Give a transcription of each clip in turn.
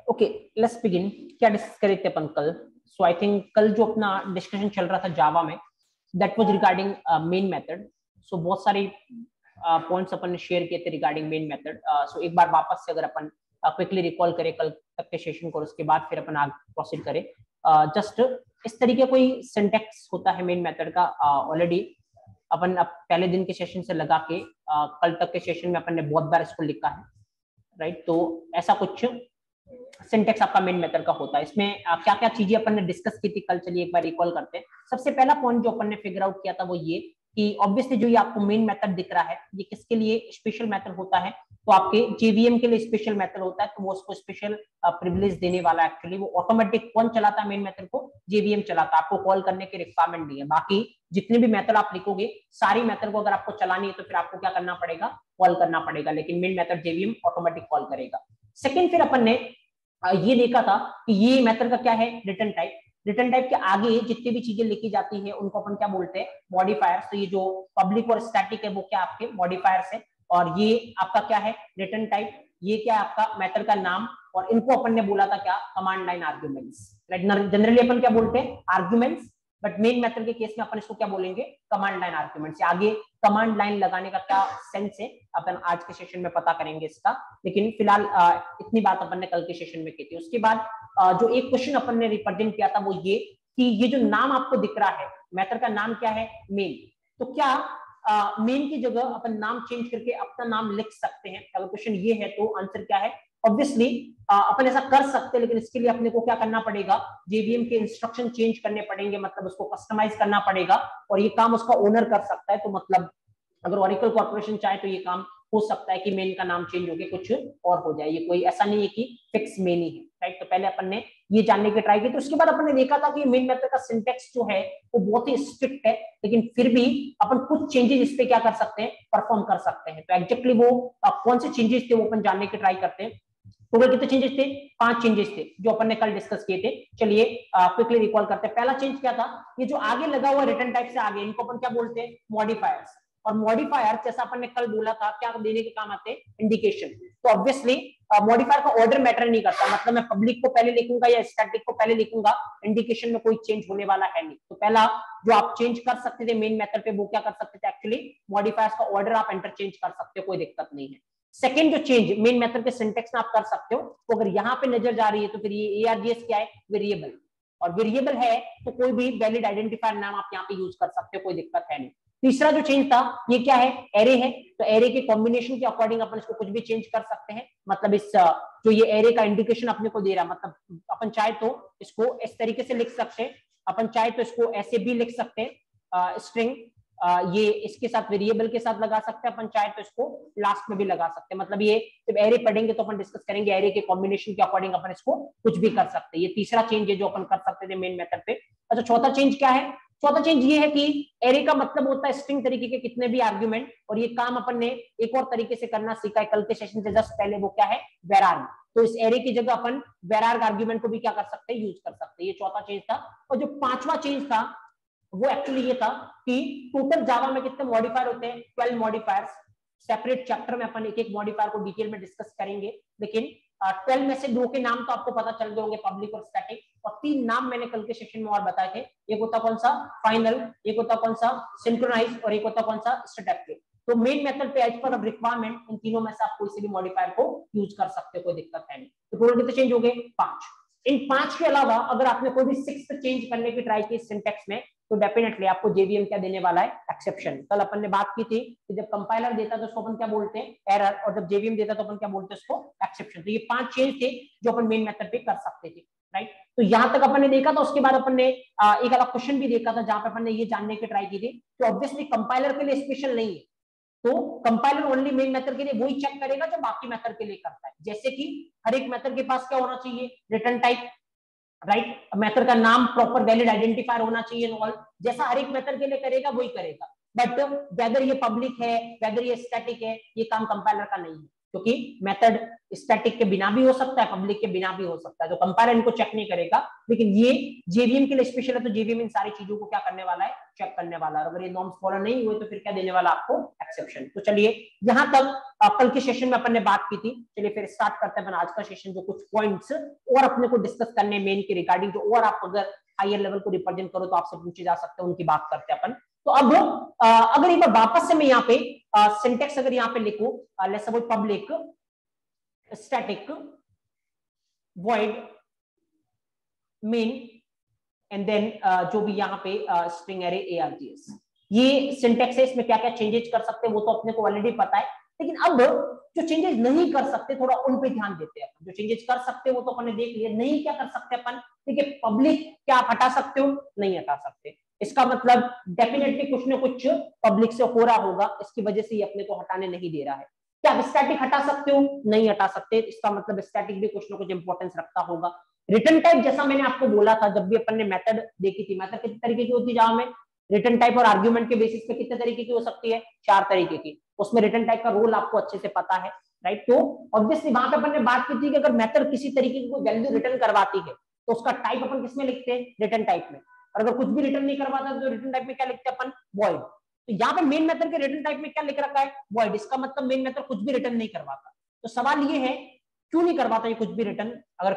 Okay, let's begin. क्या discuss करे थे अपन कल? सो आई थिंक कल जो अपना डिस्कशन चल रहा था जावा में, that was regarding main method. So बहुत सारी पॉइंट्स अपन ने शेयर किए थे रिगार्डिंग मेन मेथड। सो एक बार वापस से अगर अपन क्विकली रिकॉल करें कल तक के सेशन को, उसके बाद फिर अपन आगे प्रोसीड करें। जस्ट इस तरीके कोई सिंटेक्स होता है मेन मेथड का, ऑलरेडी अपन अब पहले दिन के सेशन से लगा के कल तक के सेशन में अपन ने बहुत बार इसको लिखा है, राइट? तो ऐसा कुछ सिंटेक्स आपका मेन मेथड का होता है। इसमें क्या क्या चीजें अपन ने डिस्कस की थी कल, चलिए एक बार रिकॉल करते हैं। सबसे पहला पॉइंट जो अपन ने फिगर आउट किया था वो ये कि ऑब्वियसली जो ये आपको मेन मेथड दिख रहा है, ये किसके लिए स्पेशल मेथड होता है? तो आपके जेवीएम के लिए स्पेशल मेथड होता है, तो वो उसको स्पेशल प्रिविलेज देने वाला। एक्चुअली वो ऑटोमेटिक कौन चलाता है मेन मेथड को? जेवीएम चलाता है। आपको कॉल करने की रिक्वायरमेंट नहीं है। बाकी जितने भी मेथड आप लिखोगे, सारी मेथड को अगर आपको चलानी है तो फिर आपको क्या करना पड़ेगा? कॉल करना पड़ेगा, लेकिन main method JVM automatic call करेगा। सेकेंड, फिर अपन ने ये देखा था कि ये मेथड का क्या है? Return type. रिटर्न टाइप के आगे जितनी भी चीजें लिखी जाती है उनको अपन क्या बोलते हैं? मॉडिफायर्स। तो ये जो पब्लिक और स्टैटिक है वो क्या आपके मॉडिफायर्स है, और ये आपका क्या है? Return type. ये क्या है? आपका मेथड का नाम। और इनको अपन ने बोला था क्या? Command line arguments. जनरली अपन क्या बोलते हैं? आर्ग्यूमेंट्स। बट मेन मेथड के केस में अपन इसको क्या बोलेंगे? Command line arguments. आगे कमांड लाइन लगाने का क्या सेंस है अपन आज के सेशन में पता करेंगे इसका, लेकिन फिलहाल इतनी बात अपन ने कल के सेशन में की थी। उसके बाद जो एक क्वेश्चन अपन ने रिप्रेजेंट किया था वो ये कि ये जो नाम आपको दिख रहा है, मेथड का नाम क्या है? मेन। तो क्या मेन की जगह अपन नाम चेंज करके अपना नाम लिख सकते हैं? अगर क्वेश्चन ये है तो आंसर क्या है? ऑब्वियसली अपन ऐसा कर सकते हैं, लेकिन इसके लिए अपने को क्या करना पड़ेगा? जेवीएम के इंस्ट्रक्शन चेंज करने पड़ेंगे, मतलब उसको कस्टमाइज करना पड़ेगा, और ये काम उसका ओनर कर सकता है। तो मतलब अगर ओरेकल कॉर्पोरेशन चाहे तो ये काम हो सकता है कि मेन का नाम चेंज होके कुछ और हो जाए। ये कोई ऐसा नहीं है कि फिक्स मेन ही है, राइट? तो पहले अपन ने ये जानने की ट्राई की। तो उसके बाद अपन ने देखा था कि मेन मेथड का सिंटेक्स जो है वो बहुत ही स्ट्रिक्ट है, लेकिन फिर भी अपन कुछ चेंजेस इस पे क्या कर सकते हैं? परफॉर्म कर सकते हैं। तो एग्जैक्टली वो कौन से चेंजेस थे वो अपन जानने की ट्राई करते हैं। टोटल कितने चेंजेस थे? 5 चेंजेस थे जो अपन ने कल डिस्कस किए थे। चलिए क्विकली रिकॉल करते हैं। पहला चेंज क्या था? ये जो आगे लगा हुआ रिटर्न टाइप से आगे, इनको अपन क्या बोलते हैं? मॉडिफायर्स। और मॉडिफायर जैसा अपन ने कल बोला था क्या देने के काम आते हैं? इंडिकेशन। तो ऑब्वियसली मॉडिफायर का ऑर्डर मैटर नहीं करता, मतलब मैं पब्लिक को पहले लिखूंगा या स्टैटिक को पहले लिखूंगा, इंडिकेशन में कोई चेंज होने वाला है नहीं। तो पहला जो आप चेंज कर सकते थे मेन मेथड पे, वो क्या कर सकते थे? एक्चुअली मॉडिफायर्स का ऑर्डर आप इंटरचेंज कर सकते हो, कोई दिक्कत नहीं है। सेकेंड जो चेंज मेन मेथड के सिंटेक्स में आप कर सकते हो, तो अगर यहाँ पे नजर जा रही है तो फिर ये ARGS क्या है? वेरिएबल। और वेरिएबल है तो कोई भी वैलिड आइडेंटिफायर नाम आप यहाँ पे यूज कर सकते हो, कोई दिक्कत है नहीं। तीसरा जो चेंज था ये क्या है? एरे है। तो एरे के कॉम्बिनेशन के अकॉर्डिंग अपन इसको कुछ भी चेंज कर सकते हैं। मतलब इस जो ये एरे का इंडिकेशन अपने को दे रहा है, मतलब अपन चाहे तो इसको इस तरीके से लिख सकते हैं, अपन चाहे तो इसको ऐसे भी लिख सकते हैं, स्ट्रिंग ये इसके साथ वेरिएबल के साथ लगा सकते हैं, अपन चाहे तो इसको लास्ट में भी लगा सकते हैं। मतलब ये जब एरे पढ़ेंगे तो अपन डिस्कस करेंगे एरे के कॉम्बिनेशन के अकॉर्डिंग अपन इसको कुछ भी कर सकते हैं। ये तीसरा चेंज है जो अपन कर सकते थे मेन मेथड पे। अच्छा, चौथा चेंज क्या है? चौथा चेंज ये है कि एरे का मतलब होता है स्ट्रिंग तरीके के कितने भी आर्ग्यूमेंट, और ये काम अपन ने एक और तरीके से करना सीखा है कल के सेशन से जस्ट पहले, वो क्या है? वेरार्ग। तो इस एरे की जगह अपन वेरार्ग आर्ग्यूमेंट को भी क्या कर सकते हैं? यूज कर सकते हैं। ये चौथा चेंज था। और जो पांचवा चेंज था वो एक्चुअली ये था कि टोटल जावा में कितने मॉडिफायर होते हैं? 12 मॉडिफायर्स। सेपरेट चैप्टर में अपन एक एक मॉडिफायर को डिटेल में डिस्कस करेंगे, लेकिन 12 में से 2 के नाम तो आपको पता चल गए होंगे, पब्लिक और स्टैटिक। और 3 नाम मैंने कल के सेशन में और बताए थे। एक होता कौन सा? फाइनल। एक होता कौन सा? सिंक्रोनाइज। और एक होता कौन सा? स्टेप। तो मेन मेथड पे एज पर रिक्वायरमेंट इन तीनों में से आप कोई से भी मॉडिफायर को यूज कर सकते हो, कोई दिक्कत है नहीं। तो टोटल कितने चेंज हो गए? 5। इन 5 के अलावा अगर आपने कोई भी 6th चेंज करने की ट्राई की सिंटेक्स में, तो डेफिनेटली आपको जेवीएम क्या देने वाला है? एक्सेप्शन। कल अपन ने बात की थी कि जब कंपाइलर देता तो उसको अपन क्या बोलते हैं? एरर। और जब जेवीएम देता तो अपन क्या बोलते हैं? उसको एक्सेप्शन। तो ये 5 चेंज थे जो अपन मेन मेथड पे कर सकते थे, राइट? तो यहां तक अपन ने देखा था। उसके बाद अपन ने एक अलग क्वेश्चन भी देखा था जहां पे अपन ने ये जानने की ट्राई की थी कि ऑब्वियसली कंपाइलर के लिए स्पेशल नहीं है, तो कंपाइलर ओनली मेन मेथड के लिए वही चेक करेगा जो बाकी मेथड के लिए करता है। जैसे कि हर एक मेथड के पास क्या होना चाहिए? Return type, right? मेथड का नाम प्रॉपर वैलिड आइडेंटिफायर होना चाहिए। ऑल जैसा हर एक मेथड के लिए करेगा वही करेगा। बट वेदर ये पब्लिक है, वेदर ये स्टैटिक है, ये काम कंपाइलर का नहीं है, क्योंकि मेथड स्टैटिक के बिना भी हो सकता है, पब्लिक के बिना भी हो सकता है। तो कंपाइलर इनको चेक नहीं करेगा, लेकिन ये जेवीएम के लिए स्पेशल है, तो जेवीएम इन सारी चीजों को क्या करने वाला है? चेक करने वाला, और अगर ये नॉर्म्स फॉलो नहीं हुए तो फिर क्या देने वाला आपको, एक्सेप्शन। तो चलिए यहाँ तक कल के सेशन में अपन ने बात की थी। चलिए फिर स्टार्ट करते हैं अपन आज का सेशन, जो कुछ पॉइंट्स और अपने को डिस्कस करने मेन के रिगार्डिंग, जो और आप अगर हायर लेवल को रिप्रेजेंट करो तो आपसे पूछे जा सकते हैं, उनकी बात करते हैं अपन। तो अब अगर एक बार वापस से मैं यहाँ पे सिंटेक्स अगर यहाँ पे लिखूं, let's suppose public static void main and then जो भी यहाँ पे स्ट्रिंग एरे args, ये सिंटेक्स है। इसमें क्या क्या चेंजेस कर सकते हैं वो तो अपने को ऑलरेडी पता है, लेकिन अब जो चेंजेस नहीं कर सकते थोड़ा उन पे ध्यान देते हैं। जो चेंजेस कर सकते हैं वो तो अपन ने देख लिया, नहीं क्या कर सकते अपन, देखिए पब्लिक क्या आप हटा सकते हो, नहीं हटा सकते। इसका मतलब डेफिनेटली कुछ ना कुछ पब्लिक से हो रहा होगा, इसकी वजह से ये अपने को हटाने नहीं दे रहा है। क्या आप स्टैटिक हटा सकते हो, नहीं हटा सकते। इसका मतलब स्टैटिक भी कुछ ना कुछ इंपॉर्टेंस रखता होगा। रिटर्न टाइप जैसा मैंने आपको बोला था जब भी अपन ने मेथड देखी थी, मेथड कितने तरीके की होती है जावा में, रिटर्न टाइप और आर्गुमेंट के बेसिस पे कितने तरीके की हो सकती है, 4 तरीके की। उसमें रिटर्न टाइप का रोल आपको अच्छे से पता है, राइट। तो ऑब्वियसली वहां पे अपन ने बात की थी कि अगर मेथड किसी तरीके की कोई वैल्यू रिटर्न करवाती है तो उसका टाइप अपन किसमें लिखते हैं, रिटर्न टाइप में। और अगर कुछ भी रिटर्न नहीं करवाता तो रिटर्न टाइप में क्या लिखते हैं अपन, वॉइड। तो यहाँ पे मेन मेथड के रिटर्न टाइप में क्या लिख रखा है, वॉइड। इसका मतलब मेन मेथड कुछ भी रिटर्न नहीं करवाता। तो सवाल ये है क्यों नहीं करवाता ये कुछ भी रिटर्न, अगर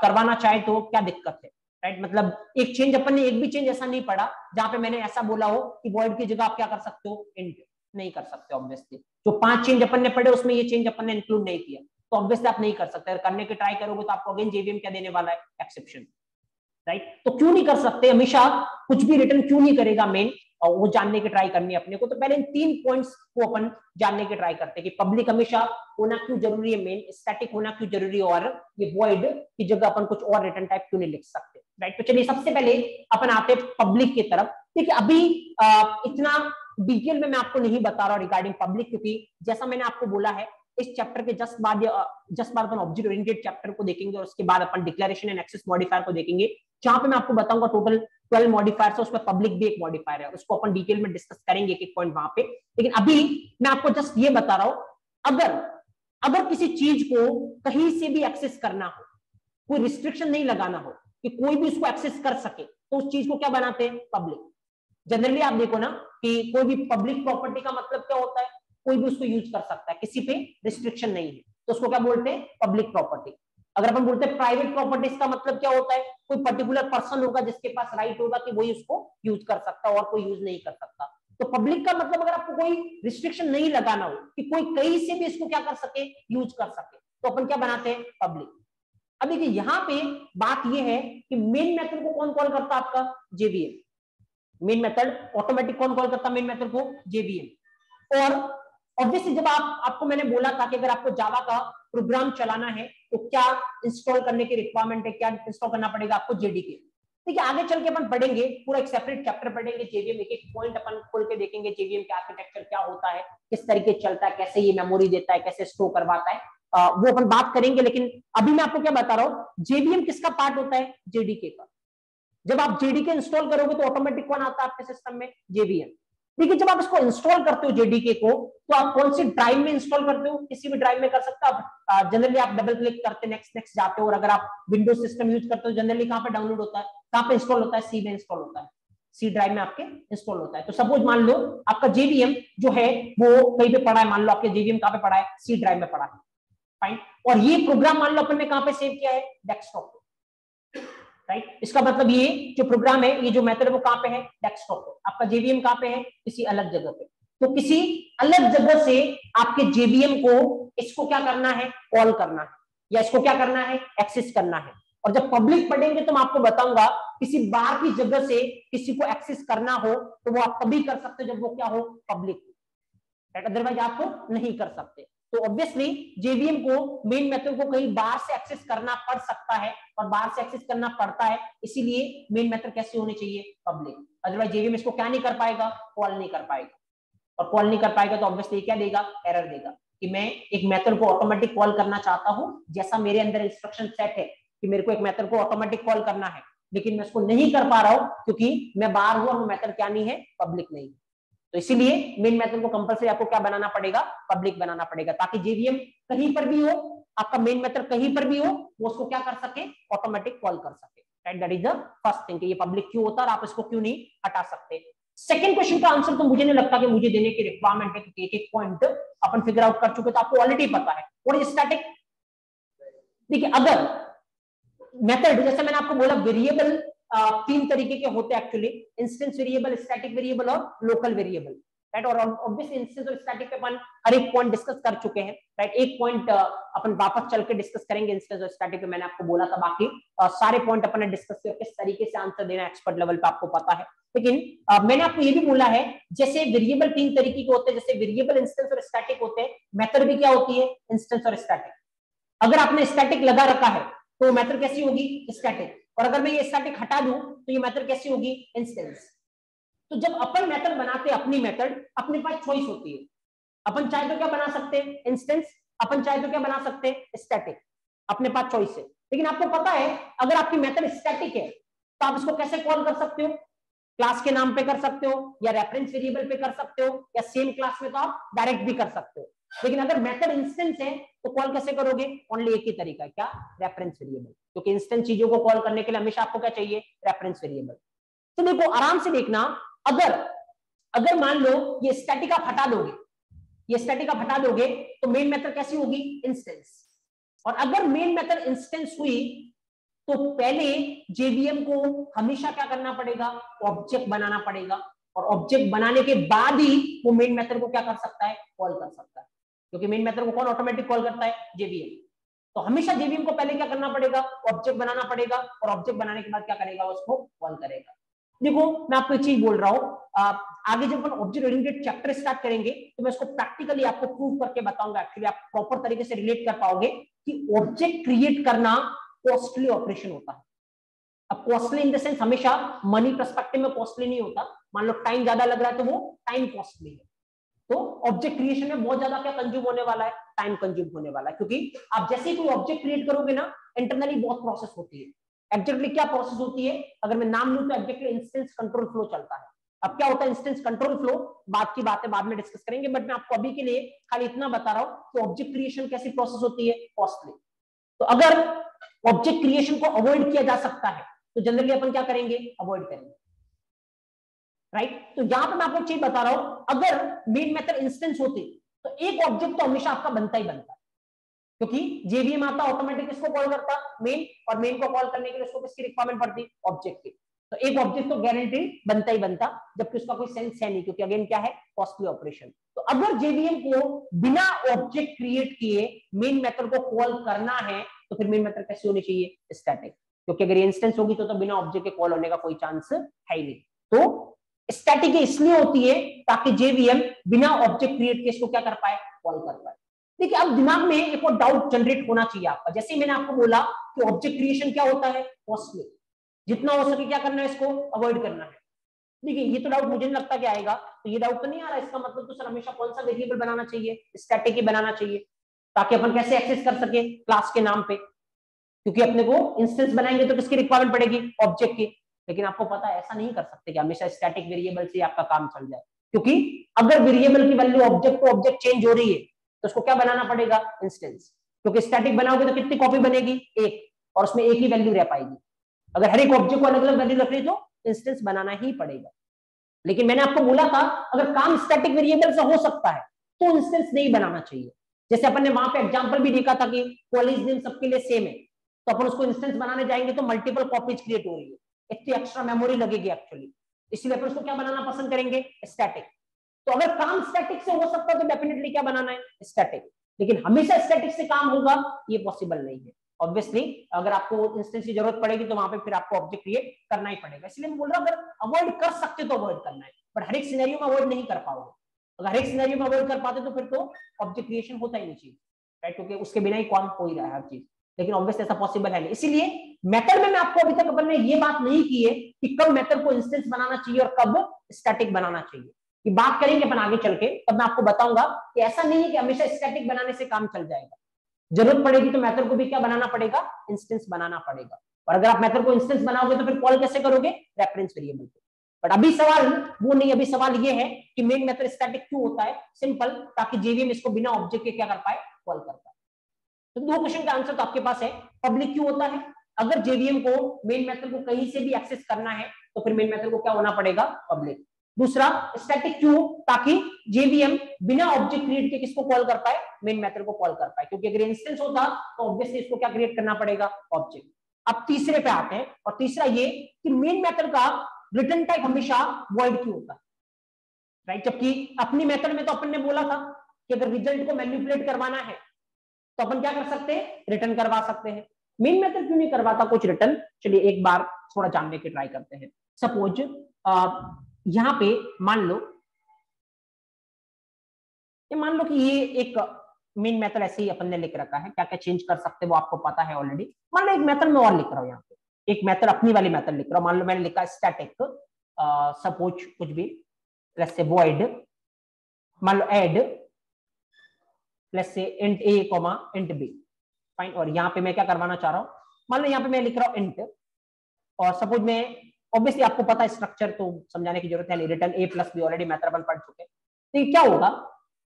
करवाना चाहे तो क्या दिक्कत है, राइट। मतलब एक चेंज अपन ने एक भी चेंज ऐसा नहीं पढ़ा जहां पे मैंने ऐसा बोला हो कि वॉइड की जगह आप क्या कर सकते हो, इंट, नहीं कर सकते ऑब्वियसली। जो 5 चेंज अपन ने पढ़े उसमें ये चेंज अपन ने इंक्लूड नहीं किया, तो ऑब्वियसली आप नहीं कर सकते। अगर करने की ट्राई करोगे तो आपको अगेन जेवीएम क्या देने वाला है, एक्सेप्शन, राइट। तो क्यों नहीं कर सकते, हमेशा कुछ भी रिटर्न क्यों नहीं करेगा मेन, और वो जानने की ट्राई करनी है अपने को। तो पहले इन 3 पॉइंट्स को अपन जानने की ट्राई करते हैं कि पब्लिक हमेशा होना क्यों जरूरी है, मेन स्टैटिक होना क्यों जरूरी है, और ये वॉइड की जगह अपन कुछ और रिटर्न टाइप क्यों नहीं लिख सकते, राइट। तो चलिए सबसे पहले अपन आते हैं पब्लिक की तरफ। देखिए अभी इतना डिटेल में मैं आपको नहीं बता रहा रिगार्डिंग पब्लिक, क्योंकि जैसा मैंने आपको बोला है इस चैप्टर के जस्ट बाद अपन ऑब्जेक्ट ओरिएंटेड चैप्टर को देखेंगे, और उसके बाद अपन डिक्लेरेशन एंड एक्सेस मॉडिफायर को देखेंगे, जहां पे मैं आपको बताऊंगा टोटल 12 मॉडिफायर्स है, उसमें पब्लिक भी एक मॉडिफायर है, उसको अपन डिटेल में डिस्कस करेंगे एक पॉइंट वहां पे। लेकिन अभी मैं आपको जस्ट ये बता रहा हूं, अगर किसी चीज को कहीं से भी एक्सेस करना हो, कोई रिस्ट्रिक्शन नहीं लगाना हो कि कोई भी उसको एक्सेस कर सके, तो उस चीज को क्या बनाते हैं, पब्लिक। जनरली आप देखो ना कि कोई भी पब्लिक प्रॉपर्टी का मतलब क्या होता है, कोई भी उसको यूज कर सकता है, किसी पे रिस्ट्रिक्शन नहीं है, तो उसको क्या बोलते हैं, पब्लिक प्रॉपर्टी। अगर अपन बोलते हैं प्राइवेट प्रॉपर्टी, इसका मतलब क्या होता है, कोई पर्टिकुलर पर्सन होगा जिसके पास राइट होगा कि वही उसको यूज कर सकता है और कोई यूज नहीं कर सकता। तो पब्लिक का मतलब अगर आपको कोई रिस्ट्रिक्शन नहीं लगाना हो कि कोई कहीं से भी इसको क्या कर सके, यूज कर सके, तो अपन क्या बनाते हैं, पब्लिक। अब देखिए यहाँ पे बात ये है कि मेन मेथड को कौन कॉल करता है, आपका जेवीएम। मेन मेथड ऑटोमेटिक कौन कॉल करता है, मेन मेथड को जेवीएम। और ऑब्वियसली जब आपको मैंने बोला था कि अगर आपको जावा का प्रोग्राम चलाना है तो क्या इंस्टॉल करने की रिक्वायरमेंट है, क्या इंस्टॉल करना पड़ेगा आपको, जेडीके। देखिए आगे चल के अपन पढ़ेंगे, पूरा एक सेपरेट चैप्टर पढ़ेंगे जेवीएम, एक एक पॉइंट अपन खोल के देखेंगे जेवीएम का आर्किटेक्चर क्या होता है, किस तरीके चलता है, कैसे ये मेमोरी देता है, कैसे स्टोर करवाता है, वो अपन बात करेंगे। लेकिन अभी मैं आपको क्या बता रहा हूँ, जेवीएम किसका पार्ट होता है, जेडीके का। जब आप जेडीके इंस्टॉल करोगे तो ऑटोमेटिक कौन आता है आपके सिस्टम में, जेवीएम। देखिए जब आप इसको इंस्टॉल करते हो जेडीके को, तो आप कौन सी ड्राइव में इंस्टॉल करते हो, किसी भी ड्राइव में कर सकते हो आप। जनरली आप डबल क्लिक करते नेक्स्ट नेक्स्ट जाते हो, और अगर आप विंडोज सिस्टम यूज करते हो जनरली कहां पे डाउनलोड होता है, कहां पे इंस्टॉल होता है, सी में इंस्टॉल होता है, सी ड्राइव में आपके इंस्टॉल होता है। तो सपोज मान लो आपका जेवीएम जो है वो कहीं पे पड़ा है, मान लो आपके जेवीएम कहां पे पड़ा है, सी ड्राइव में पड़ा है, फाइन। और ये प्रोग्राम मान लो अपन ने कहां पे सेव किया है, डेस्कटॉप पे, राइट। इसका मतलब ये जो प्रोग्राम है, ये जो मेथड है वो कहां पे है, डेस्कटॉप पे। आपका जेवीएम कहां पे है, किसी अलग जगह पे। तो किसी अलग जगह से आपके जेवीएम को इसको क्या करना है, कॉल करना है, या इसको क्या करना है, एक्सेस करना है। और जब पब्लिक पढ़ेंगे तो मैं आपको बताऊंगा किसी बाहर की जगह से किसी को एक्सेस करना हो तो वो आप तभी कर सकते हो जब वो क्या हो, पब्लिक, अदरवाइज आप नहीं कर सकते। तो ऑब्वियसली जेवीएम को मेन मेथड को कहीं बाहर से एक्सेस करना पड़ सकता है, और बाहर से एक्सेस करना पड़ता है, इसीलिए मेन मेथड कैसे होनी चाहिए, पब्लिक। अदरवाइज जेवीएम इसको क्या नहीं कर पाएगा, कॉल नहीं कर पाएगा। और कॉल नहीं कर पाएगा तो ऑब्वियसली क्या देगा, एरर देगा कि मैं एक मेथड को ऑटोमेटिक कॉल करना चाहता हूं, जैसा मेरे अंदर इंस्ट्रक्शन सेट है कि मेरे को एक मेथड को ऑटोमेटिक कॉल करना है, लेकिन मैं इसको नहीं कर पा रहा हूं क्योंकि मैं बाहर हूं और वो मेथड क्या नहीं है, पब्लिक नहीं है। तो इसीलिए मेन मेथड को कंपलसरी आपको क्या बनाना पड़ेगा, पब्लिक बनाना पड़ेगा, ताकि जेवीएम कहीं पर भी हो, आपका मेन मेथड कहीं पर भी हो, वो उसको क्या कर सके, ऑटोमेटिक कॉल कर सके, right. That is the first thing कि ये पब्लिक क्यों होता है और आप इसको क्यों नहीं हटा सकते। सेकंड क्वेश्चन का आंसर तो मुझे नहीं लगता कि मुझे देने की रिक्वायरमेंट है, क्योंकि एक एक पॉइंट अपन फिगर आउट कर चुके, तो आपको ऑलरेडी पता है व्हाट इज स्टैटिक। देखिए अगर मेथड, जैसे मैंने आपको बोला वेरिएबल तीन तरीके के होते हैं actually, instance variable, static variable और लोकल वेरिएबल, राइट। और ऑब्वियसली इंस्टेंस और स्टैटिक पे अपन हर एक पॉइंट डिस्कस कर चुके हैं, राइट। एक पॉइंट अपन वापस चल के डिस्कस करेंगे इंस्टेंस और स्टैटिक पे, मैंने आपको बोला था। बाकी सारे पॉइंट अपन ने डिस्कस किया, किस तरीके से आंसर देना एक्सपर्ट लेवल पे आपको पता है। लेकिन मैंने आपको ये भी बोला है, जैसे वेरिएबल तीन तरीके के होते हैं, जैसे वेरिएबल, इंस्टेंस और स्टैटिक होते हैं, मेथड भी क्या होती है, इंस्टेंस और स्टैटिक। अगर आपने स्टैटिक लगा रखा है तो मेथड कैसी होगी, स्टैटिक। और अगर मैं ये स्टैटिक हटा दूं तो ये मेथड कैसी होगी, इंस्टेंस। तो जब अपन मेथड बनाते हैं, अपनी मेथड, अपने पास चॉइस होती है। अपन चाहे तो क्या बना सकते हैं, इंस्टेंस, अपन चाहे तो क्या बना सकते हैं, स्टैटिक, अपने पास चॉइस है। लेकिन आपको पता है अगर आपकी मेथड स्टैटिक है तो आप इसको कैसे कॉल कर सकते हो, क्लास के नाम पे कर सकते हो, या रेफरेंस वेरिएबल पे कर सकते हो, या सेम क्लास में तो आप डायरेक्ट भी कर सकते हो। लेकिन अगर मेथड इंस्टेंस है तो कॉल कैसे करोगे, ओनली एक ही तरीका है, क्या, रेफरेंस वेरिएबल। क्योंकि इंस्टेंस चीजों को कॉल करने के लिए हमेशा आपको क्या चाहिए, रेफरेंस वेरिएबल। तो देखो आराम से देखना, अगर मान लो ये स्टैटिक आप हटा दोगे, ये स्टैटिक आप हटा दोगे तो मेन मेथड कैसी होगी, इंस्टेंस। और अगर मेन मेथड इंस्टेंस हुई तो पहले जेवीएम को हमेशा क्या करना पड़ेगा, ऑब्जेक्ट बनाना पड़ेगा। और ऑब्जेक्ट बनाने के बाद ही वो मेन मेथड को क्या कर सकता है, कॉल कर सकता है। क्योंकि मेन मेथड को कौन ऑटोमेटिक कॉल करता है, जेवीएम। तो हमेशा जेवीएम को पहले क्या करना पड़ेगा, ऑब्जेक्ट बनाना पड़ेगा, और ऑब्जेक्ट बनाने के बाद क्या करेगा, उसको कॉल करेगा। देखो मैं आपको एक चीज बोल रहा हूं, आगे जब हम ऑब्जेक्ट ओरिएंटेड चैप्टर स्टार्ट करेंगे तो मैं इसको प्रैक्टिकली आपको प्रूव करके बताऊंगा। एक्चुअली आप प्रॉपर तरीके से रिलेट कर पाओगे कि ऑब्जेक्ट क्रिएट करना कॉस्टली ऑपरेशन होता है। अब कॉस्टली इन द सेंस हमेशा मनी पर्सपेक्टिव में कॉस्टली नहीं होता। मान लो टाइम ज्यादा लग रहा है तो वो टाइम कॉस्टली है। तो ऑब्जेक्ट क्रिएशन में बहुत ज्यादा क्या कंज्यूम होने वाला है, टाइम कंज्यूम होने वाला है। क्योंकि आप जैसे ही कोई ऑब्जेक्ट क्रिएट करोगे ना, इंटरनली बहुत प्रोसेस होती है। एग्जैक्टली क्या प्रोसेस होती है, अगर मैं नाम लूं तो एग्जैक्टली इंस्टेंस कंट्रोल फ्लो चलता है। अब क्या होता है इंस्टेंस कंट्रोल फ्लो, बात की बात है, बाद में डिस्कस करेंगे, बट मैं आपको अभी के लिए खाली इतना बता रहा हूं कि ऑब्जेक्ट क्रिएशन कैसी प्रोसेस होती है, कॉस्टली। तो अगर ऑब्जेक्ट क्रिएशन को अवॉइड किया जा सकता है तो जनरली अपन क्या करेंगे, अवॉइड करेंगे, राइट। तो यहां पर मैं आपको चीज बता रहा हूं, अगर मेन मेथड इंस्टेंस होती तो एक ऑब्जेक्ट तो हमेशा आपका बनता ही बनता है। क्योंकि जेवीएम आता ऑटोमेटिक किसको कॉल करता, मेन, और मेन को कॉल करने के लिए उसको किसकी रिक्वायरमेंट पड़ती, ऑब्जेक्ट की। तो एक ऑब्जेक्ट तो गारंटी बनता ही बनता, जबकि उसका कोई सेंस है नहीं, क्योंकि अगेन क्या है, कॉस्टली ऑपरेशन। तो अगर जेवीएम को बिना ऑब्जेक्ट क्रिएट किए मेन मेथड को कॉल करना है तो फिर मेन मेथड कैसे होनी चाहिए, स्टैटिक। क्योंकि अगर इंस्टेंस होगी तो बिना ऑब्जेक्ट के कॉल होने का कोई चांस है ही नहीं। तो स्टैटिक इसलिए होती है ताकि जेवीएम बिना ऑब्जेक्ट क्रिएट किए इसको क्या कर पाए, कॉल कर पाए। देखिए अब दिमाग में एक और डाउट जनरेट होना चाहिए आपका, जैसे मैंने आपको बोला कि ऑब्जेक्ट क्रिएशन क्या होता है, कॉस्टली, जितना हो सके क्या करना है, इसको अवॉइड करना है। देखिए ये तो डाउट मुझे नहीं लगता कि आएगा, तो ये डाउट तो नहीं आ रहा। इसका मतलब तो सर हमेशा कौन सा वेरिएबल बनाना चाहिए, स्टैटिक ही बनाना चाहिए, ताकि अपन कैसे एक्सेस कर सके, क्लास के नाम पे। क्योंकि अपने को इंस्टेंस बनाएंगे तो किसकी रिक्वायरमेंट पड़ेगी, ऑब्जेक्ट की। लेकिन आपको पता है ऐसा नहीं कर सकते कि हमेशा स्टैटिक वेरिएबल से आपका काम चल जाए। क्योंकि अगर वेरिएबल की वैल्यू ऑब्जेक्ट को ऑब्जेक्ट चेंज हो रही है तो उसको क्या बनाना पड़ेगा, इंस्टेंस। क्योंकि स्टैटिक बनाओगे तो कितनी कॉपी बनेगी, एक, और उसमें एक ही वैल्यू रह पाएगी। अगर हर एक ऑब्जेक्ट को अलग अलग वैल्यू रखनी तो इंस्टेंस बनाना ही पड़ेगा। लेकिन मैंने आपको बोला था अगर काम स्टैटिक वेरिएबल से हो सकता है तो इंस्टेंस नहीं बनाना चाहिए। जैसे अपन ने वहां पे एग्जांपल भी देखा था कि कॉलेज नेम सबके लिए सेम है, तो अपन उसको इंस्टेंस बनाने जाएंगे तो मल्टीपल कॉपीज क्रिएट हो रही है, इतनी एक्स्ट्रा मेमोरी लगेगी एक्चुअली। इसलिए अपन उसको क्या बनाना पसंद करेंगे, स्टैटिक। तो अगर काम स्टैटिक से हो सकता है तो डेफिनेटली क्या बनाना है, स्टैटिक। लेकिन हमेशा स्टैटिक से काम होगा ये पॉसिबल नहीं है। ऑब्वियसली अगर आपको इंस्टेंस की जरूरत पड़ेगी तो वहां पे फिर आपको ऑब्जेक्ट क्रिएट करना ही पड़ेगा। इसलिए मैं बोल रहा हूं अगर अवॉइड कर सकते तो अवॉइड करना है, बट हर एक सिनेरियो में अवॉइड नहीं कर पाओगे। अगर हर एक सिनेरियो में अवॉइड कर पाते तो फिर तो ऑब्जेक्ट क्रिएशन होता ही नहीं चाहिए, राइट। क्योंकि उसके बिना ही काम हो ही रहा है हर चीज। लेकिन ऑब्वियसली ऐसा पॉसिबल है नहीं। इसीलिए मेथड में मैं आपको अभी तक अपन ने ये बात नहीं की है कि कब मेथड को इंस्टेंस बनाना चाहिए और कब स्टैटिक बनाना चाहिए। ये बात करेंगे अपन आगे चल के, तब मैं आपको बताऊंगा कि ऐसा नहीं है कि हमेशा स्टैटिक बनाने से काम चल जाएगा। जरूरत पड़ेगी तो मेथड को भी क्या बनाना पड़ेगा, इंस्टेंस बनाना पड़ेगा। और अगर आप मेथड को इंस्टेंस बनाओगे तो फिर कॉल कैसे करोगे, रेफरेंस वेरिएबल पे। बट अभी सवाल वो नहीं, अभी सवाल ये है कि मेन मेथड स्टैटिक क्यों होता है, सिंपल, ताकि जेवीएम इसको बिना ऑब्जेक्ट के क्या कर पाए, कॉल कर पाए। तो दो क्वेश्चन का आंसर तो आपके पास है। पब्लिक क्यों होता है, अगर जेवीएम को मेन मेथड को कहीं से भी एक्सेस करना है तो फिर मेन मेथड को क्या होना पड़ेगा, पब्लिक। दूसरा स्टैटिक क्यों, ताकि जेवीएम बिना ऑब्जेक्ट क्रिएट के किसको कॉल कर पाए, मेन मेथड को कॉल कर पाए, क्योंकि अगर इंस्टेंस होता तो ऑब्वियसली इसको क्या क्रिएट करना पड़ेगा, ऑब्जेक्ट। अब तीसरे पे आते हैं, और तीसरा ये कि मेन मेथड का रिटर्न टाइप हमेशा वॉइड क्यों होता है, राइट। जबकि अपनी मेथड में तो अपन ने बोला था कि अगर रिजल्ट को मैनिपुलेट करवाना है तो अपन क्या कर सकते हैं, रिटर्न करवा सकते हैं। मेन मेथड क्यों नहीं करवाता कुछ रिटर्न, चलिए एक बार थोड़ा जानने की ट्राई करते हैं। सपोज यहां पे मान लो कि ये एक मेन मेथड ऐसे ही अपन ने लिख रखा है, क्या क्या चेंज कर सकते हैं वो आपको पता है ऑलरेडी। मान लो एक मेथड में और लिख रहा हूं, यहाँ पे एक मेथड अपनी वाली मेथड लिख रहा हूं। मान लो मैंने लिखा स्टैटिक सपोज कुछ भी, लेट्स से वॉइड, मान लो add let's say int a comma int b, fine. और यहाँ पे मैं क्या करवाना चाह रहा हूँ, मान लो यहाँ पे मैं लिख रहा हूँ इंट, और सपोज मैं, ऑब्वियसली आपको पता है स्ट्रक्चर तो समझाने की जरूरत है नहीं, रिटर्न ए प्लस बी ऑलरेडी मेथड अपन पढ़ चुके हैं। तो क्या होगा,